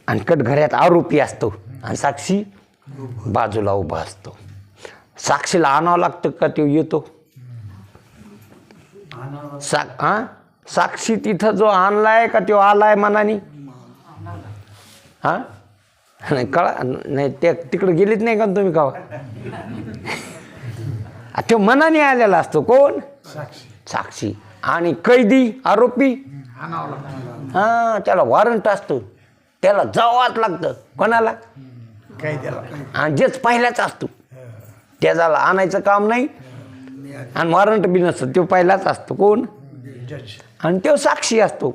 आणि कटघऱ्यात आरोपी असतो आणि साक्षी बाजूला उभा असतो. साक्षीला आणावं लागतं का तो येतो? साक्षी तिथं जो आणलाय का तो आलाय मनाने? हा नाही कळा नाही, ते तिकडे गेलीच नाही का तुम्ही का? तो मनाने आलेला असतो. कोण? साक्षी. आणि कैदी आरोपी, हा, त्याला वॉरंट असतो, त्याला जावंच लागतं. कोणाला? आणि जेच पहिलाच असतो, त्याला आणायचं काम नाही आणि वॉरंट बी नसतं, तो पहिलाच असतो. कोण? आणि तो साक्षी असतो.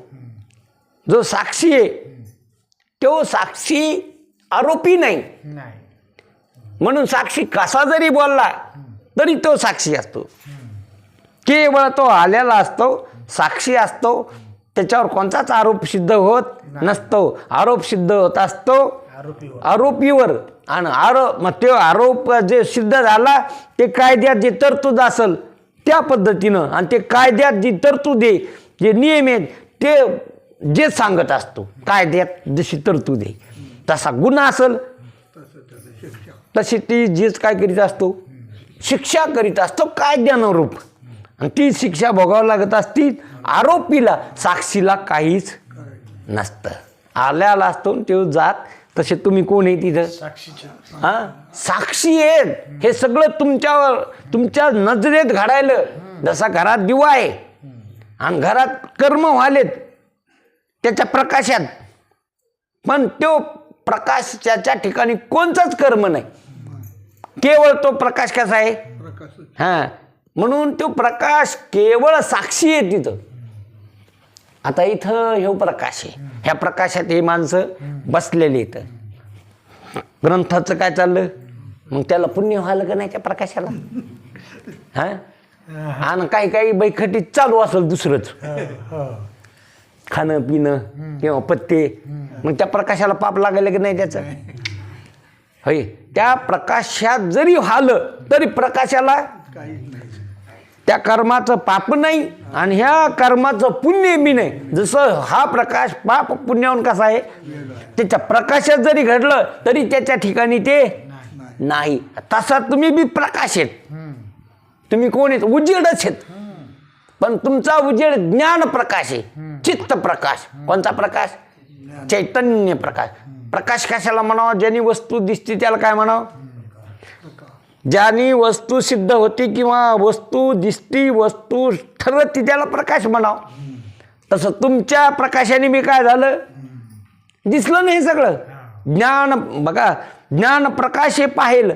जो साक्षी आहे तो साक्षी आरोपी नाही. म्हणून साक्षी कसा जरी बोलला तरी तो साक्षी असतो. केवळ तो आलेला असतो, साक्षी असतो, त्याच्यावर कोणताच आरोप सिद्ध होत नसतो. आरोप सिद्ध होत असतो आरोपीवर. आणि मग तो आरोप जे सिद्ध झाला ते कायद्यात जे तरतूद असेल त्या पद्धतीनं, आणि ते कायद्यात जी तरतूद आहे, जे नियम आहेत ते जे सांगत असतो, कायद्यात जशी तरतूद आहे तसा गुन्हा असेल तशी ती जीच काय करीत असतो? शिक्षा करीत असतो कायद्यानुरूप. आणि ती शिक्षा भोगावं लागत असती आरोपीला. साक्षीला काहीच नसतं, आल्याला असतो तो जात. तसे तुम्ही कोण आहे तिथं? हा, साक्षी आहेत. हे सगळं तुमच्यावर, तुमच्या नजरेत घडायलं. जसा घरात दिवा आहे आणि घरात कर्म व्हालेत त्याच्या प्रकाशात, पण तो प्रकाशाच्या ठिकाणी कोणताच कर्म नाही, केवळ तो प्रकाश कसा आहे? हा, म्हणून तो प्रकाश केवळ साक्षी आहे तिथं. आता इथं हे प्रकाश आहे, ह्या प्रकाशात हे माणसं बसलेले इथं. ग्रंथाचं काय चाललं? मग त्याला पुण्य व्हायला का नाही त्या प्रकाशाला? हा, आणि काही काही बैठकीत चालू असेल दुसरंच, खाणं पिणं किंवा पत्ते, मग त्या प्रकाशाला पाप लागलं की नाही त्याचं? होय, त्या प्रकाशात जरी झालं तरी प्रकाशाला त्या कर्माचं पाप नाही आणि ह्या कर्माचं पुण्य बी नाही. जसं हा प्रकाश पाप पुण्याहून कसा आहे, त्याच्या प्रकाशात जरी घडलं तरी त्याच्या ठिकाणी ते नाही. तसा तुम्ही बी प्रकाश आहेत. तुम्ही कोण आहेत? उजेडच आहेत. पण तुमचा उजेड ज्ञान प्रकाश आहे, चित्त प्रकाश. कोणता प्रकाश? चैतन्य प्रकाश. प्रकाश कशाला म्हणावं? ज्यानी वस्तू दिसते त्याला काय म्हणावं? ज्यानी वस्तू सिद्ध होती किंवा वस्तू दिसती, वस्तू ठरवती, त्याला प्रकाश म्हणावं. तसं तुमच्या प्रकाशाने मी काय झालं? दिसलं नाही सगळं. ज्ञान बघा, ज्ञान प्रकाश हे पाहिल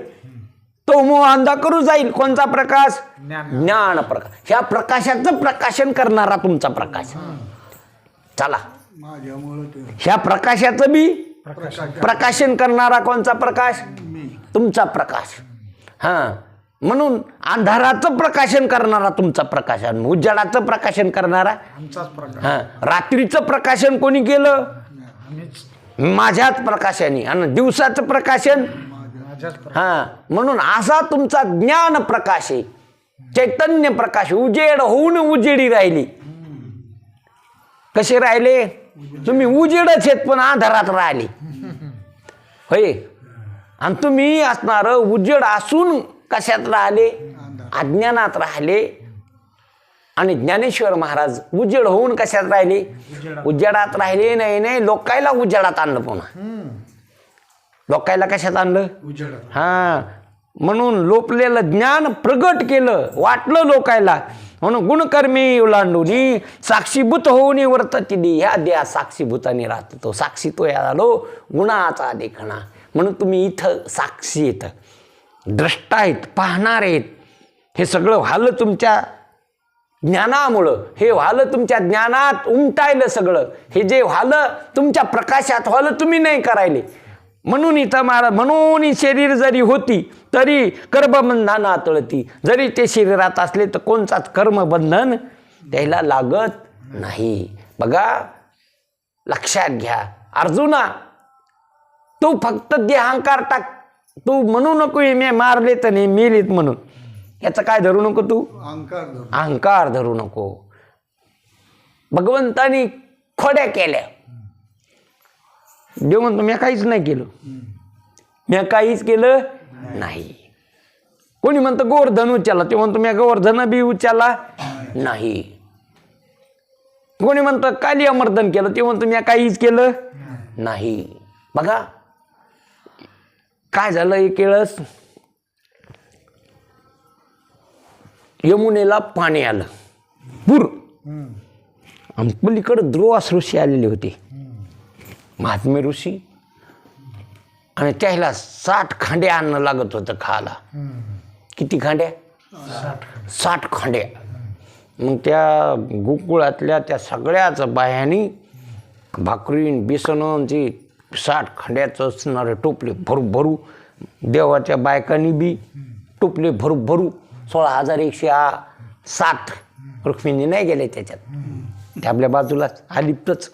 तो मोह अंधा करू जाईल. कोणता प्रकाश? ज्ञान प्रकाश. ह्या प्रकाशाचं प्रकाशन करणारा तुमचा प्रकाश. चला, ह्या प्रकाशाचं बी प्रकाशन करणारा कोणचा प्रकाश? तुमचा प्रकाश. हा, म्हणून अंधाराचं प्रकाशन करणारा तुमचा प्रकाश, उजाडाचं प्रकाशन करणारा हा. रात्रीचं प्रकाशन कोणी केलं? माझ्याच प्रकाशाने. आणि दिवसाचं प्रकाशन हा. म्हणून असा तुमचा ज्ञान प्रकाश आहे, चैतन्य प्रकाश. उजेड होऊन उजेडी राहिली. कसे राहिले? तुम्ही उजेडच आहेत पण अंधारात राहिले. होय, आणि तुम्ही असणार उजेड असून कशात राहिले? अज्ञानात राहिले. आणि ज्ञानेश्वर महाराज उजेड होऊन कशात राहिले? उजेडात राहिले. नाही, लोकायला उजेडात आणलं. पुन्हा लोकायला कशात आणलं? हा, म्हणून लोपलेलं ज्ञान प्रगट केलं, वाटलं लोकायला. म्हणून गुणकर्मी ओलांडून साक्षीभूत होऊन वर्तती. ह्या द्या साक्षीभूताने राहतो तो. साक्षी तो झालो गुणाचा देखणा. म्हणून तुम्ही इथं साक्षी येतं, द्रष्टा आहेत, पाहणार आहेत. हे सगळं व्हालं तुमच्या ज्ञानामुळं, हे व्हालं तुमच्या ज्ञानात उमटायलं सगळं. हे जे व्हालं तुमच्या प्रकाशात व्हालं, तुम्ही नाही करायले. म्हणून इथं महाराज, म्हणून ही शरीर जरी होती तरी कर्मबंधना तळती. जरी ते शरीरात असले तर कोणताच कर्मबंधन त्याला लागत नाही. बघा, लक्षात घ्या अर्जुना, तू फक्त देहांकार टाक. तू म्हणू नको मी मारले तर नाही मेलेत म्हणून. याचं काय धरू नको तू, अहंकार धरू नको. भगवंतानी खोड्या केल्या. देव म्हणतो मी काहीच नाही केलं, मी काहीच केलं नाही. कोणी म्हणतं गोवर्धन उचलला, ते म्हणतो मी गोवर्धन बी उचलला नाही. कोणी म्हणतं काली अमर्दन केलं, ते म्हणतो मी काहीच केलं नाही. बघा काय झालं एक वेळेस यमुनेला पाणी आलं, पूर. आणि पलीकडे ध्रुवास ऋषी आलेले होते, महात्मे ऋषी. आणि त्याला 60 खांड्या अन्न लागत होतं खायला. किती खांड्या? 60 खांड्या. मग त्या गोकुळातल्या त्या सगळ्याच बायांनी भाकरीन बेसनांची 60 खांड्याचं असणारे टोपले भरू भरू, देवाच्या बायकांनी बी टोपले भरू भरू. 16,107 रुक्मिणी नाही गेले त्याच्यात, त्या आपल्या बाजूलाच अलिप्तच.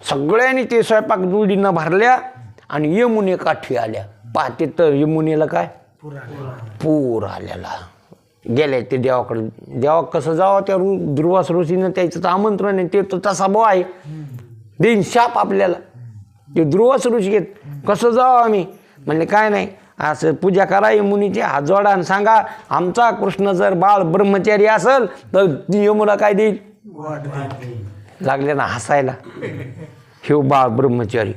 सगळ्यांनी ते स्वयंपाक जोडीनं भरल्या आणि यमुने काठी आल्या. पाहते तर यमुनेला काय पूर आलेला. गेले ते देवाकडे. देवा कसं जावं, त्या ध्रुवास ऋषीनं त्याचं तर आमंत्रण आहे, ते तर तसा भाव आहे, देईन शाप आपल्याला. ते ध्रुवास ऋषी आहेत, कसं जावं आम्ही. म्हणले काय नाही, असं पूजा करा यमुनीची, हात जोडा आणि सांगा आमचा कृष्ण जर बाळ ब्रह्मचारी असेल तर यमुना काय देईल. लागले ना हसायला. हे बाळ ब्रह्मचारी.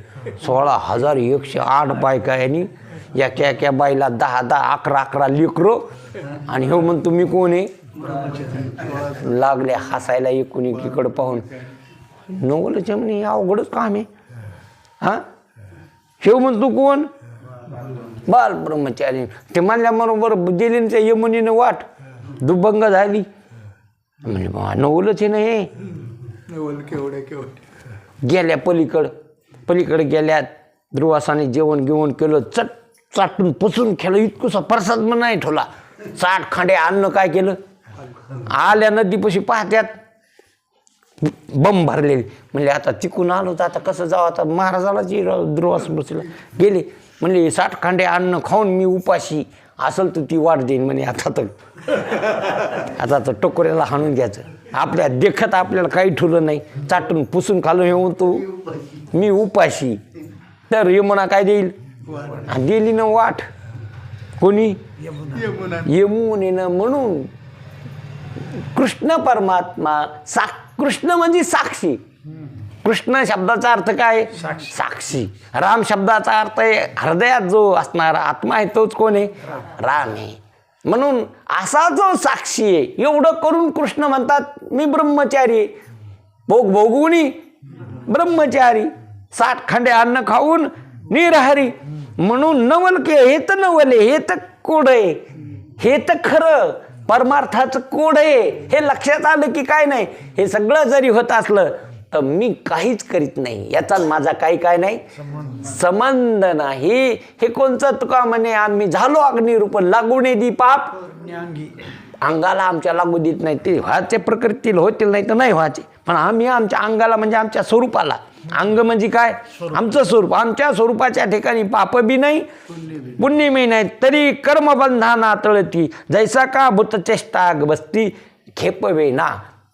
16,108 बायका यांनी एका बाईला 10-10, 11-11 लेकरं. आणि हो म्हणतो मी कोण आहे. लागले हसायला एकूण एकीकडं पाहून. नवलच्या म्हणे अवघडच काम आहे. हा, हे म्हणतो कोण. बाल ब्रह्मचारी. ते म्हणल्याबरोबर दिली त्या यमुनीनं वाट, दुभंग झाली. म्हणजे बा नवलच आहे ना हे. गेल्या पलीकडे गेल्या. ध्रुवासाने जेवण घेऊन केलं, चाटून पुसून केलं. इतकंसा प्रसाद पण नाही ठेवला. 60 खांड्या अन्न काय केलं. आल्या नदीपाशी पाहत्यात बंब भरलेले. म्हणजे आता तिकून आलो तर आता कसं जावं. आता महाराजाला जी ध्रुवास बसला गेले. म्हणले 60 खांड्या अन्न खाऊन मी उपाशी असेल तर ती वाट देईन म्हणे. आता तर टोकऱ्याला हाणून घ्यायचं. आपल्या देखत आपल्याला काही ठुलं नाही. चाटून पुसून खालो हे म्हणतो मी उपाशी. तर यमुना काय देईल. दिली ना वाट. कोणी यमुनेनं. म्हणून कृष्ण परमात्मा कृष्ण म्हणजे साक्षी. कृष्ण शब्दाचा अर्थ काय. साक्षी. राम शब्दाचा अर्थ आहे हृदयात जो असणारा आत्मा आहे तोच कोण आहे. राम आहे. म्हणून असा जो साक्षी आहे, एवढं करून कृष्ण म्हणतात मी ब्रह्मचारी आहे. भोगुनी ब्रह्मचारी. 60 खांड्या अन्न खाऊन निरहरी. म्हणून नवल के हे तर नवले, हे तर कोड आहे, हे तर खरं परमार्थाचं कोड आहे. हे लक्षात आलं की काय नाही, हे सगळं जरी होत असलं तर मी काहीच करीत नाही. याचा माझा काय नाही संबंध नाही. हे कोणचं तुका म्हणे आम्ही झालो अग्निरूप लागून दी पाप अंगाला आमच्या लागू देत नाही. ते व्हायचे प्रकृतीला होतील नाही तर नाही व्हायचे. पण आम्ही आमच्या अंगाला म्हणजे आमच्या स्वरूपाला. अंग म्हणजे काय आमचं स्वरूप. आमच्या स्वरूपाच्या ठिकाणी पाप बी नाही पुण्यमी नाही. तरी कर्मबंधाना तळती जैसा का भूतचेष्टा बसती खेपवे ना.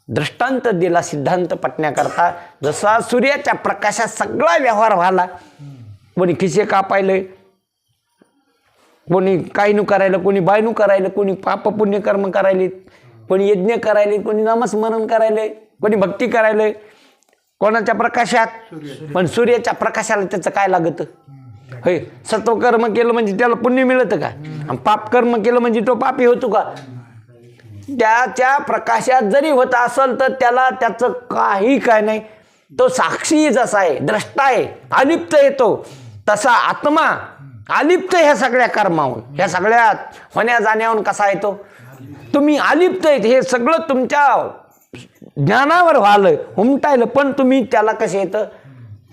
दृष्टांत दिला सिद्धांत पटण्याकरता. जसा सूर्याच्या प्रकाशात सगळा व्यवहार व्हायला. कोणी खिसे कापायले, कोणी काहीनू करायला, कोणी बायनू करायला, कोणी पाप पुण्य कर्म करायले, कोणी यज्ञ करायले, कोणी नामस्मरण करायले, कोणी भक्ती करायले. कोणाच्या प्रकाशात. पण सूर्याच्या प्रकाशाला त्याचं काय लागतं. होय, सत्वकर्म केलं म्हणजे त्याला पुण्य मिळतं का. आणि पाप कर्म केलं म्हणजे तो पापी होतो का. त्याच्या प्रकाशात जरी होत असेल तर त्याला त्याचं काही काय नाही. तो साक्षी जसा आहे, द्रष्टा आहे, अलिप्त येतो. तसा आत्मा अलिप्त ह्या सगळ्या कर्माहून, ह्या सगळ्या होण्या जाण्याहून कसा येतो? तुम्ही अलिप्त आहेत, हे सगळं तुमच्या ज्ञानावर व्हालं, उमटायलं, पण तुम्ही त्याला कसे येतं?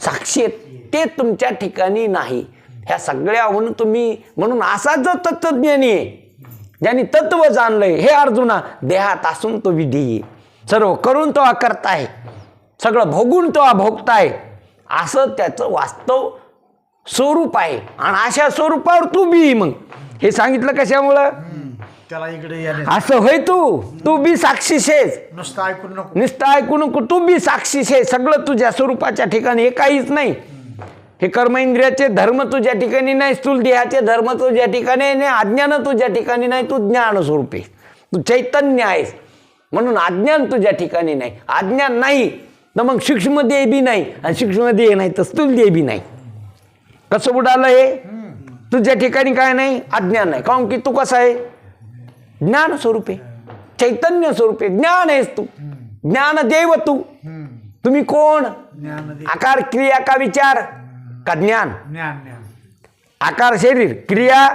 साक्षी आहेत. ते तुमच्या ठिकाणी नाही. ह्या सगळ्याहून तुम्ही, म्हणून असा जो तत्वज्ञानी आहे, ज्यांनी तत्व जाणलंय, हे अर्जुना, देहात असून तो विधी आहे, सर्व करून तो करताय, सगळं भोगून तो भोगताय, असं त्याचं वास्तव स्वरूप आहे. आणि अशा स्वरूपावर तू बी, मग हे सांगितलं कशामुळं? त्याला इकडे याने असं होय, तू बी साक्षीशेस, नुसतं ऐकून नको. नुसतं ऐकू नको, तू बी साक्षीशे. सगळं तुझ्या स्वरूपाच्या ठिकाणी, हे काहीच नाही. हे कर्म इंद्रियाचे धर्म तुझ्या ठिकाणी नाही, स्थूल देहाचे धर्म तुझ्या ठिकाणी नाही, अज्ञान तुझ्या ठिकाणी नाही, तू ज्ञान स्वरूप आहे, तू चैतन्य आहेस. म्हणून अज्ञान तुझ्या ठिकाणी नाही. अज्ञान नाही तर मग सूक्ष्म देह बी नाही, आणि सूक्ष्म देह नाही तर स्थूल देह बी नाही. कसं बुडालं हे? तुझ्या ठिकाणी काय नाही? अज्ञान नाही. काऊन की तू कसं आहे? ज्ञान स्वरूप आहे, चैतन्य स्वरूप आहे, ज्ञान आहेस तू, ज्ञान देव तू. तुम्ही कोण? आकार, क्रिया का विचार का ज्ञान? ज्ञान ज्ञान. आकार शरीर, क्रिया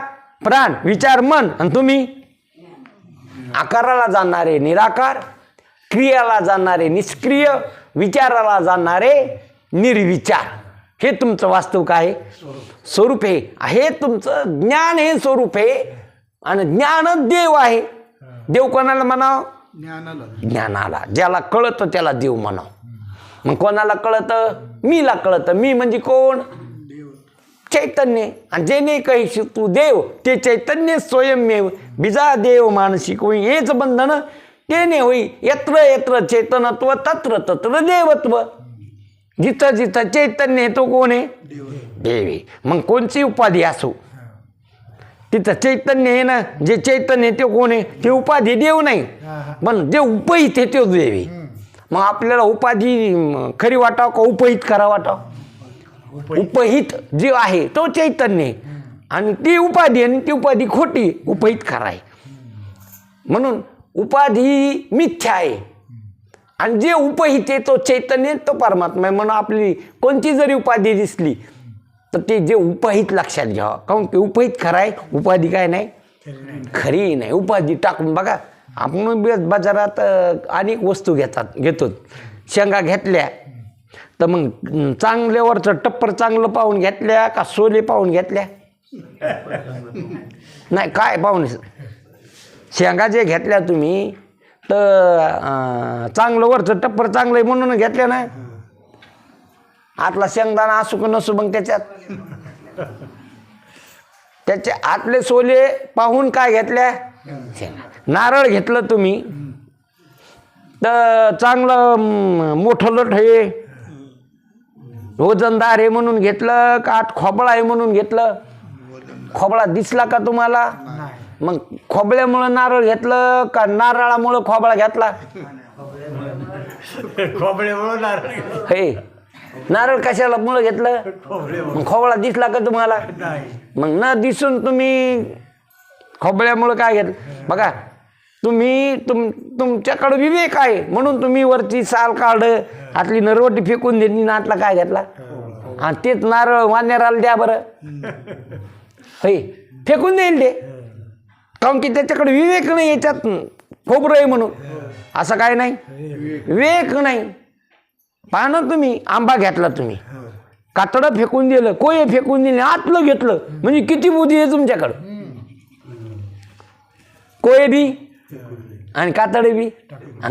प्राण, विचार मन. आणि तुम्ही आकाराला जाणणारे निराकार, क्रियाला जाणणारे निष्क्रिय, विचाराला जाणणारे निर्विचार. हे तुमचं वास्तव काय आहे? स्वरूप आहे. हे तुमचं ज्ञान, हे स्वरूप आहे. आणि ज्ञान देव आहे. देव कोणाला म्हणावं? ज्ञानाला. ज्याला कळतं त्याला देव म्हणावं. मग कोणाला कळतं? मीला कळतं. मी म्हणजे कोण? चैतन्य. आणि जे नाही काही तू देव, ते चैतन्य स्वयंमेव बिजा देव मानसिक होई. हेच बंधन ते नाही होई. यत्र यत्र चैतनत्व तत्र तत्र देवत्व. जिथं जिथं चैतन्य आहे तो कोण आहे? देव आहे. मग कोणची उपाधी असो, तिथं चैतन्य आहे ना. जे चैतन्य आहे ते कोण आहे? ते उपाधी देव नाही, पण जे उपहित आहे तो देव आहे. मग आपल्याला उपाधी खरी वाटावं का उपहित करा वाटावं? उपहित जे आहे तो चैतन्य आहे, आणि ती उपाधी, आणि ती उपाधी खोटी, उपहित खरा आहे. म्हणून उपाधी मिथ्या आहे, आणि जे उपहित आहे तो चैतन्य, तो परमात्मा आहे. म्हणून आपली कोणती जरी उपाधी दिसली तर ते जे उपहित लक्षात घ्यावं. काऊन की उपहित खरं आहे, उपाधी काय नाही, खरी नाही. उपाधी टाकून बघा, आपण बाजारात अनेक वस्तू घेतो. शेंगा घेतल्या तर मग चांगल्यावरचं टप्पर चांगलं पाहून घेतल्या का सोले पाहून घेतल्या? नाही, काय पाहून? शेंगा जे घेतल्या तुम्ही तर चांगलं वरचं टप्पर चांगलं आहे म्हणून घेतल्या नाही. आतला शेंगदाणा असू का नसू, मग त्याचे आतले सोले पाहून काय घेतल्या? नारळ घेतलं तुम्ही तर चांगलं मोठं लठ आहे, वजनदार आहे म्हणून घेतलं का आत खोबळा आहे म्हणून घेतलं? खोबळा दिसला का तुम्हाला? मग खोबळ्यामुळं नारळ घेतलं का नारळामुळं खोबळा घेतला? खोबळ्यामुळं नारळ. हे नारळ कशाला मुळं घेतलं? मग खोबळा दिसला का तुम्हाला? मग न दिसून तुम्ही खोबळ्यामुळं काय घेतलं? बघा, तुम्ही तुमच्याकडं विवेक आहे म्हणून तुम्ही वरची साल काढलं, आतली नरवटी फेकून दिली, नातला काय घेतला? आणि तेच नारळ वानेराला द्या बरं, हे फेकून देईल ते. काऊन की त्याच्याकडे विवेक नाही, याच्यात खोबरं आहे म्हणून. असं काय नाही, विवेक नाही. पहा ना, तुम्ही आंबा घेतला, तुम्ही कातडं फेकून दिलं, कोय फेकून दिले, आतलं घेतलं, म्हणजे किती बुद्धी आहे तुमच्याकडं. कोय बी आणि कातडे बी,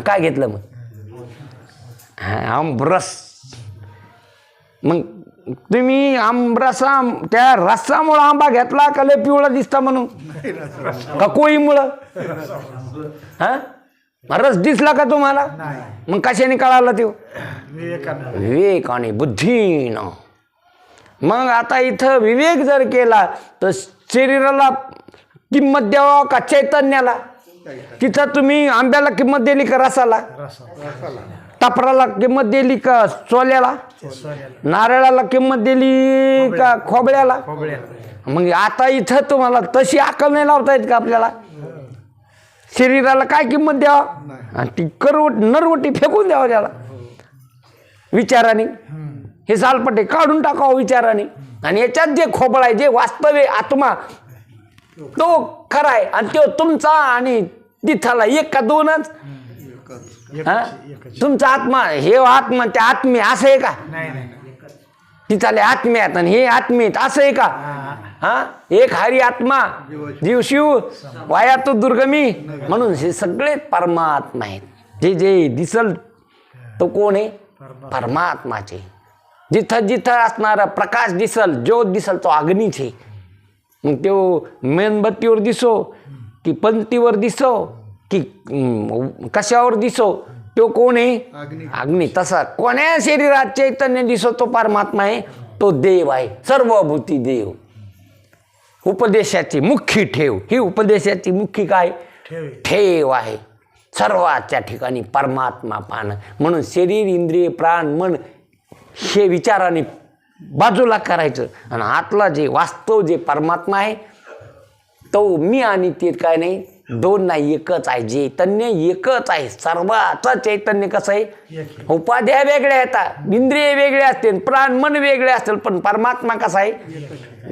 काय घेतलं मग? आमरस. मग तुम्ही आमरसा, त्या रसामुळं आंबा घेतला का लय पिवळा दिसता म्हणून? का कोईमुळं? हा, रस दिसला का तुम्हाला? मग कशाने कळाला तो? विवेक आणि बुद्धीनं. मग आता इथं विवेक जर केला तर शरीराला किंमत द्यावा का चैतन्याला? तिथं तुम्ही आंब्याला किंमत दिली का रसाला? टपराला किंमत दिली का सोल्याला? नारळाला किंमत दिली का खोबळ्याला? मग आता इथं तुम्हाला तशी अक्कल नाही लावता येत का आपल्याला? शरीराला काय किंमत द्यावा? आणि ती नरवटी फेकून द्यावा त्याला विचाराने. हे सालपटे काढून टाकावं विचाराने. आणि याच्यात जे खोबळ आहे, जे वास्तव आहे आत्मा, तो खरा आहे. आणि तो तुमचा आणि तिथला एक का दोनच? हा? तुमचा आत्मा, हे आत्मा त्या आत्मे असं आहे का? नाही नाही तिथले आत्मे आहेत आणि हे आत्मे आहेत असं आहे का? हा, एक हरी आत्मा जीव शिव वाया तो दुर्गमी. म्हणून हे सगळे परमात्मा आहेत. जे जे दिसल तो कोण आहे? परमात्माचे. जिथं जिथं असणारा प्रकाश दिसल, ज्योत दिसल, तो अग्नीच आहे. मग तो मेणबत्तीवर दिसो की पंक्तीवर दिसो की कशावर दिसो, तो कोण आहे? अग्नी. तसा कोण्या शरीरात चैतन्य दिसो तो परमात्मा आहे, तो देव आहे, सर्वभूती देव. उपदेशाची मुख्य ठेव, ही उपदेशाची मुख्य काय? ठेव आहे. सर्वाच्या ठिकाणी परमात्मा पाहणं. म्हणून शरीर, इंद्रिय, प्राण, मन हे विचाराने बाजूला करायचं आणि आतला जे वास्तव जे परमात्मा आहे तो मी आणि ते काय नाही, दोन नाही, एकच आहे. चैतन्य एकच आहे. सर्वाचं चैतन्य कसं आहे? उपाध्या वेगळ्या येतात, इंद्रिय वेगळे असतील, प्राण मन वेगळे असतील, पण परमात्मा कसा आहे?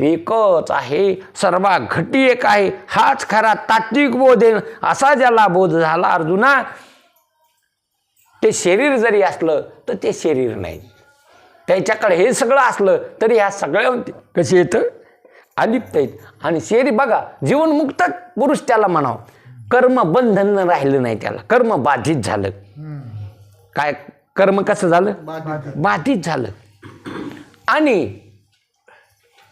एकच आहे. सर्व घटी एक आहे. हाच खरा तात्विक बोध आहे. असा ज्याला बोध झाला अर्जुना, ते शरीर जरी असलं तर ते शरीर नाही. त्याच्याकडे हे सगळं असलं तरी ह्या सगळ्या कसे येतं? अलिप्त आहेत. आणि शरीर बघा, जीवनमुक्त पुरुष त्याला म्हणावं. कर्म बंधन राहिलं नाही त्याला, कर्म बाधित झालं. काय कर्म कसं झालं? बाधित झालं. आणि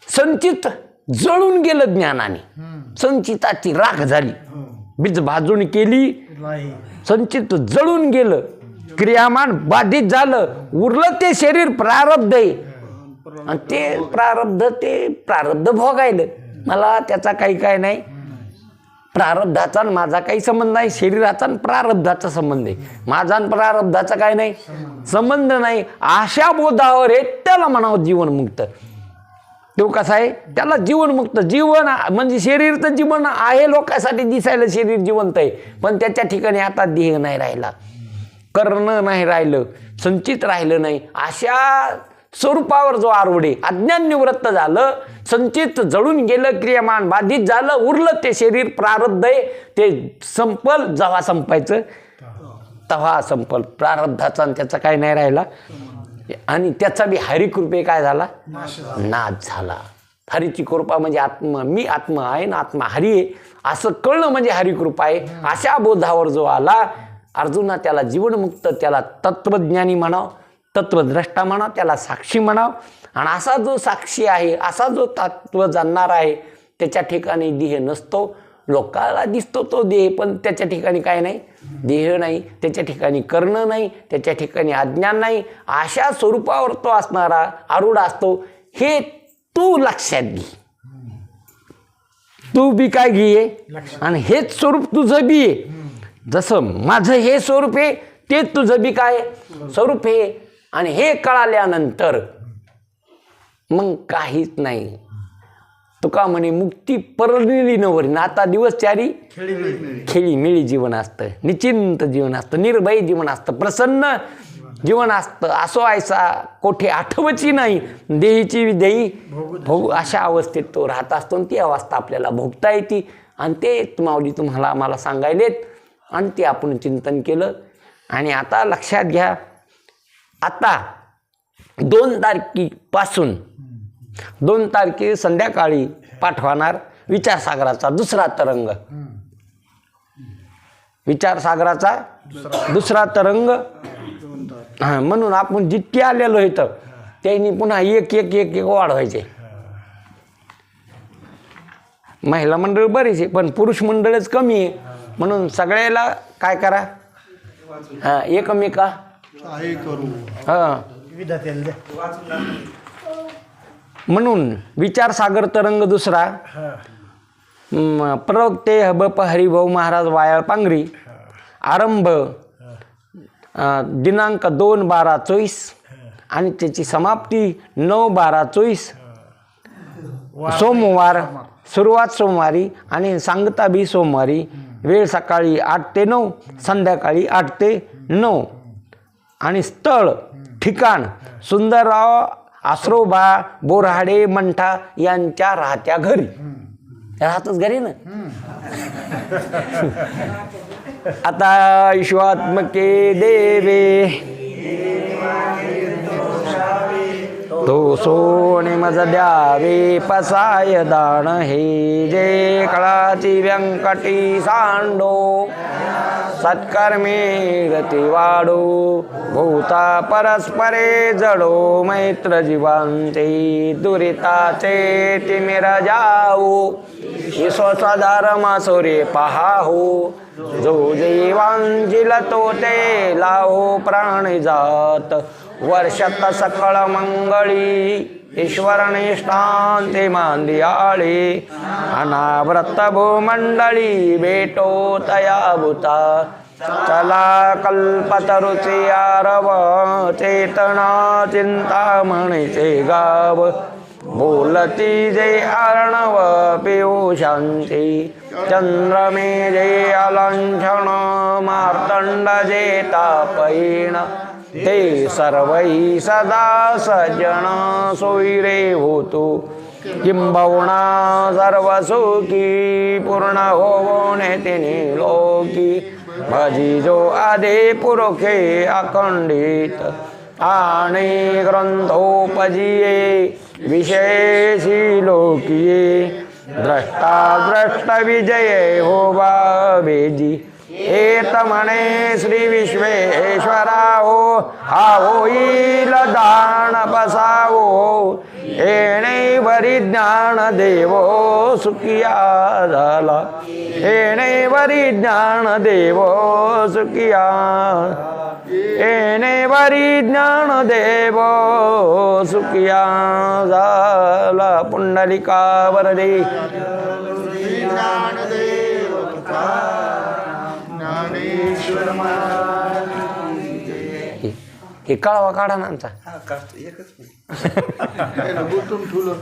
संचित जळून गेलं ज्ञानाने. संचिताची राख झाली, बीज भाजून केली, संचित जळून गेलं, क्रियामान बाधित झालं. उरलं ते शरीर प्रारब्ध आहे. आणि ते प्रारब्ध भोगायलं. मला त्याचा काही काय नाही. प्रारब्धाचा माझा काही संबंध नाही. शरीराचा प्रारब्धाचा संबंध आहे. माझा प्रारब्धाचा काय नाही संबंध नाही. अशा बोधावर आहे त्याला म्हणावं जीवनमुक्त. तो कसा आहे? त्याला जीवनमुक्त. जीवन म्हणजे शरीर तर जीवन आहे, लोकांसाठी दिसायला शरीर जिवंत आहे, पण त्याच्या ठिकाणी आता देह नाही राहिला, कर्ण नाही राहिलं, संचित राहिलं नाही. अशा स्वरूपावर जो आरोढे अज्ञान निवृत्त झालं, संचित जळून गेलं, क्रियमान बाधित झालं, उरलं ते शरीर प्रारब्ध आहे. ते संपल, जेव्हा संपायचं तेव्हा संपल. प्रारब्धाचा त्याचा काय नाही राहिला. आणि त्याचा बी हरिकृपे काय झाला? नाश झाला. हरीची कृपा म्हणजे आत्मा, मी आत्मा आहे ना आत्मा हरी आहे असं कळणं म्हणजे हरिकृपा आहे. अशा बोधावर जो आला अर्जुना, त्याला जीवनमुक्त, त्याला तत्वज्ञानी म्हणाव, तत्वद्रष्टा म्हणाव, त्याला साक्षी म्हणाव. आणि असा जो साक्षी आहे, असा जो तत्व जाणणार आहे, त्याच्या ठिकाणी देह नसतो. लोकाला दिसतो तो देह, पण त्याच्या ठिकाणी काय नाही, देह नाही. त्याच्या ठिकाणी कर्ण नाही, त्याच्या ठिकाणी अज्ञान नाही. अशा स्वरूपावर तो असणारा आरूढ असतो. हे तू लक्षात घे. तू बी काय घे, आणि हेच स्वरूप तुझं बी आहे. जसं माझं हे स्वरूप आहे, ते तुझं बी काय स्वरूप आहे. आणि हे कळाल्यानंतर मग काहीच नाही. तुका म्हणे मुक्ती परळली नवरी, आता दिवस चारी खेळीमेळी जीवन असतं, निश्चिंत जीवन असतं, निर्भय जीवन असतं, प्रसन्न जीवन असतं. असो ऐसा कोठे आठवची नाही, देहीची विदेही भोग. अशा अवस्थेत तो राहत असतो. आणि ती अवस्था आपल्याला भोगता येते. आणि ते माऊली तुम्हाला आम्हाला सांगायलेत. आणि ते आपण चिंतन केलं. आणि आता लक्षात घ्या, आता 2 तारखेपासून 2 तारखे संध्याकाळी पाठवणार विचारसागराचा दुसरा तरंग. विचारसागराचा दुसरा तरंग. म्हणून आपण जितके आलेलो इथं त्यांनी पुन्हा एक एक एक एक वाढवायचे. महिला मंडळ बरेच आहे, पण पुरुष मंडळच कमी आहे. म्हणून सगळ्याला काय करा, एकमेका म्हणून विचारसागर तरंग दुसरा. प्रवक्ते हबप हरिभाऊ महाराज वायाळ पांगरी. आरंभ दिनांक 2/12/24 आणि त्याची समाप्ती 9/12/24 सोमवार. सुरुवात सोमवारी आणि सांगता बी सोमवारी. वेळ सकाळी 8 ते 9, संध्याकाळी 8 ते 9. आणि स्थळ ठिकाण सुंदरराव आसरोबा बोराडे मंठा यांच्या राहत्या घरी. राहतच घरी ना. आता ईश्वात्मके देवे तो सोने मज द्यावे पसाय दान हे जे कळाची व्यंकटी सांडो सत्कर्मे गती वाढो भूता परस्परे जडो मैत्र जीवांचे दुरिताचे तिमिर जाओ विश्वसाधार मासोरे पहाहो जो जीवांजिल तो ते लावो प्राणी जात वर्षात सकळ मंगळी ईश्वर निष्ठांते मांदियाळे अनाव्रत भूमंडळी भेटो तया भूता चला कल्पतरुचे आरव चेतना चिंतामणीचे गाव बोलती जे अर्णव पिऊ शांती चंद्रमे जे अलंछण मार्तंड जे तापहीन ते सर्वही सदा सज्जन सोयरे होतो किंबहुना सर्व सुखी पूर्ण होवोने तिने लोकी भजी जो आदे पुरखे अखंडित आणि ग्रंथोपजिये विशेषी लोकिये द्रष्टा द्रष्ट विजये हो बेजी एत म्हणे श्री विश्वेश्वरा हो हा होईल दान बसावो येणे वरी ज्ञान देवो सुखिया झाला येणे वरी ज्ञान देवो सुखिया येणे वरी ज्ञान देवो सुखिया झाला पुंडलिका वरदे हे कळवा काढा ना आमचा एकच गुंतून ठेवलं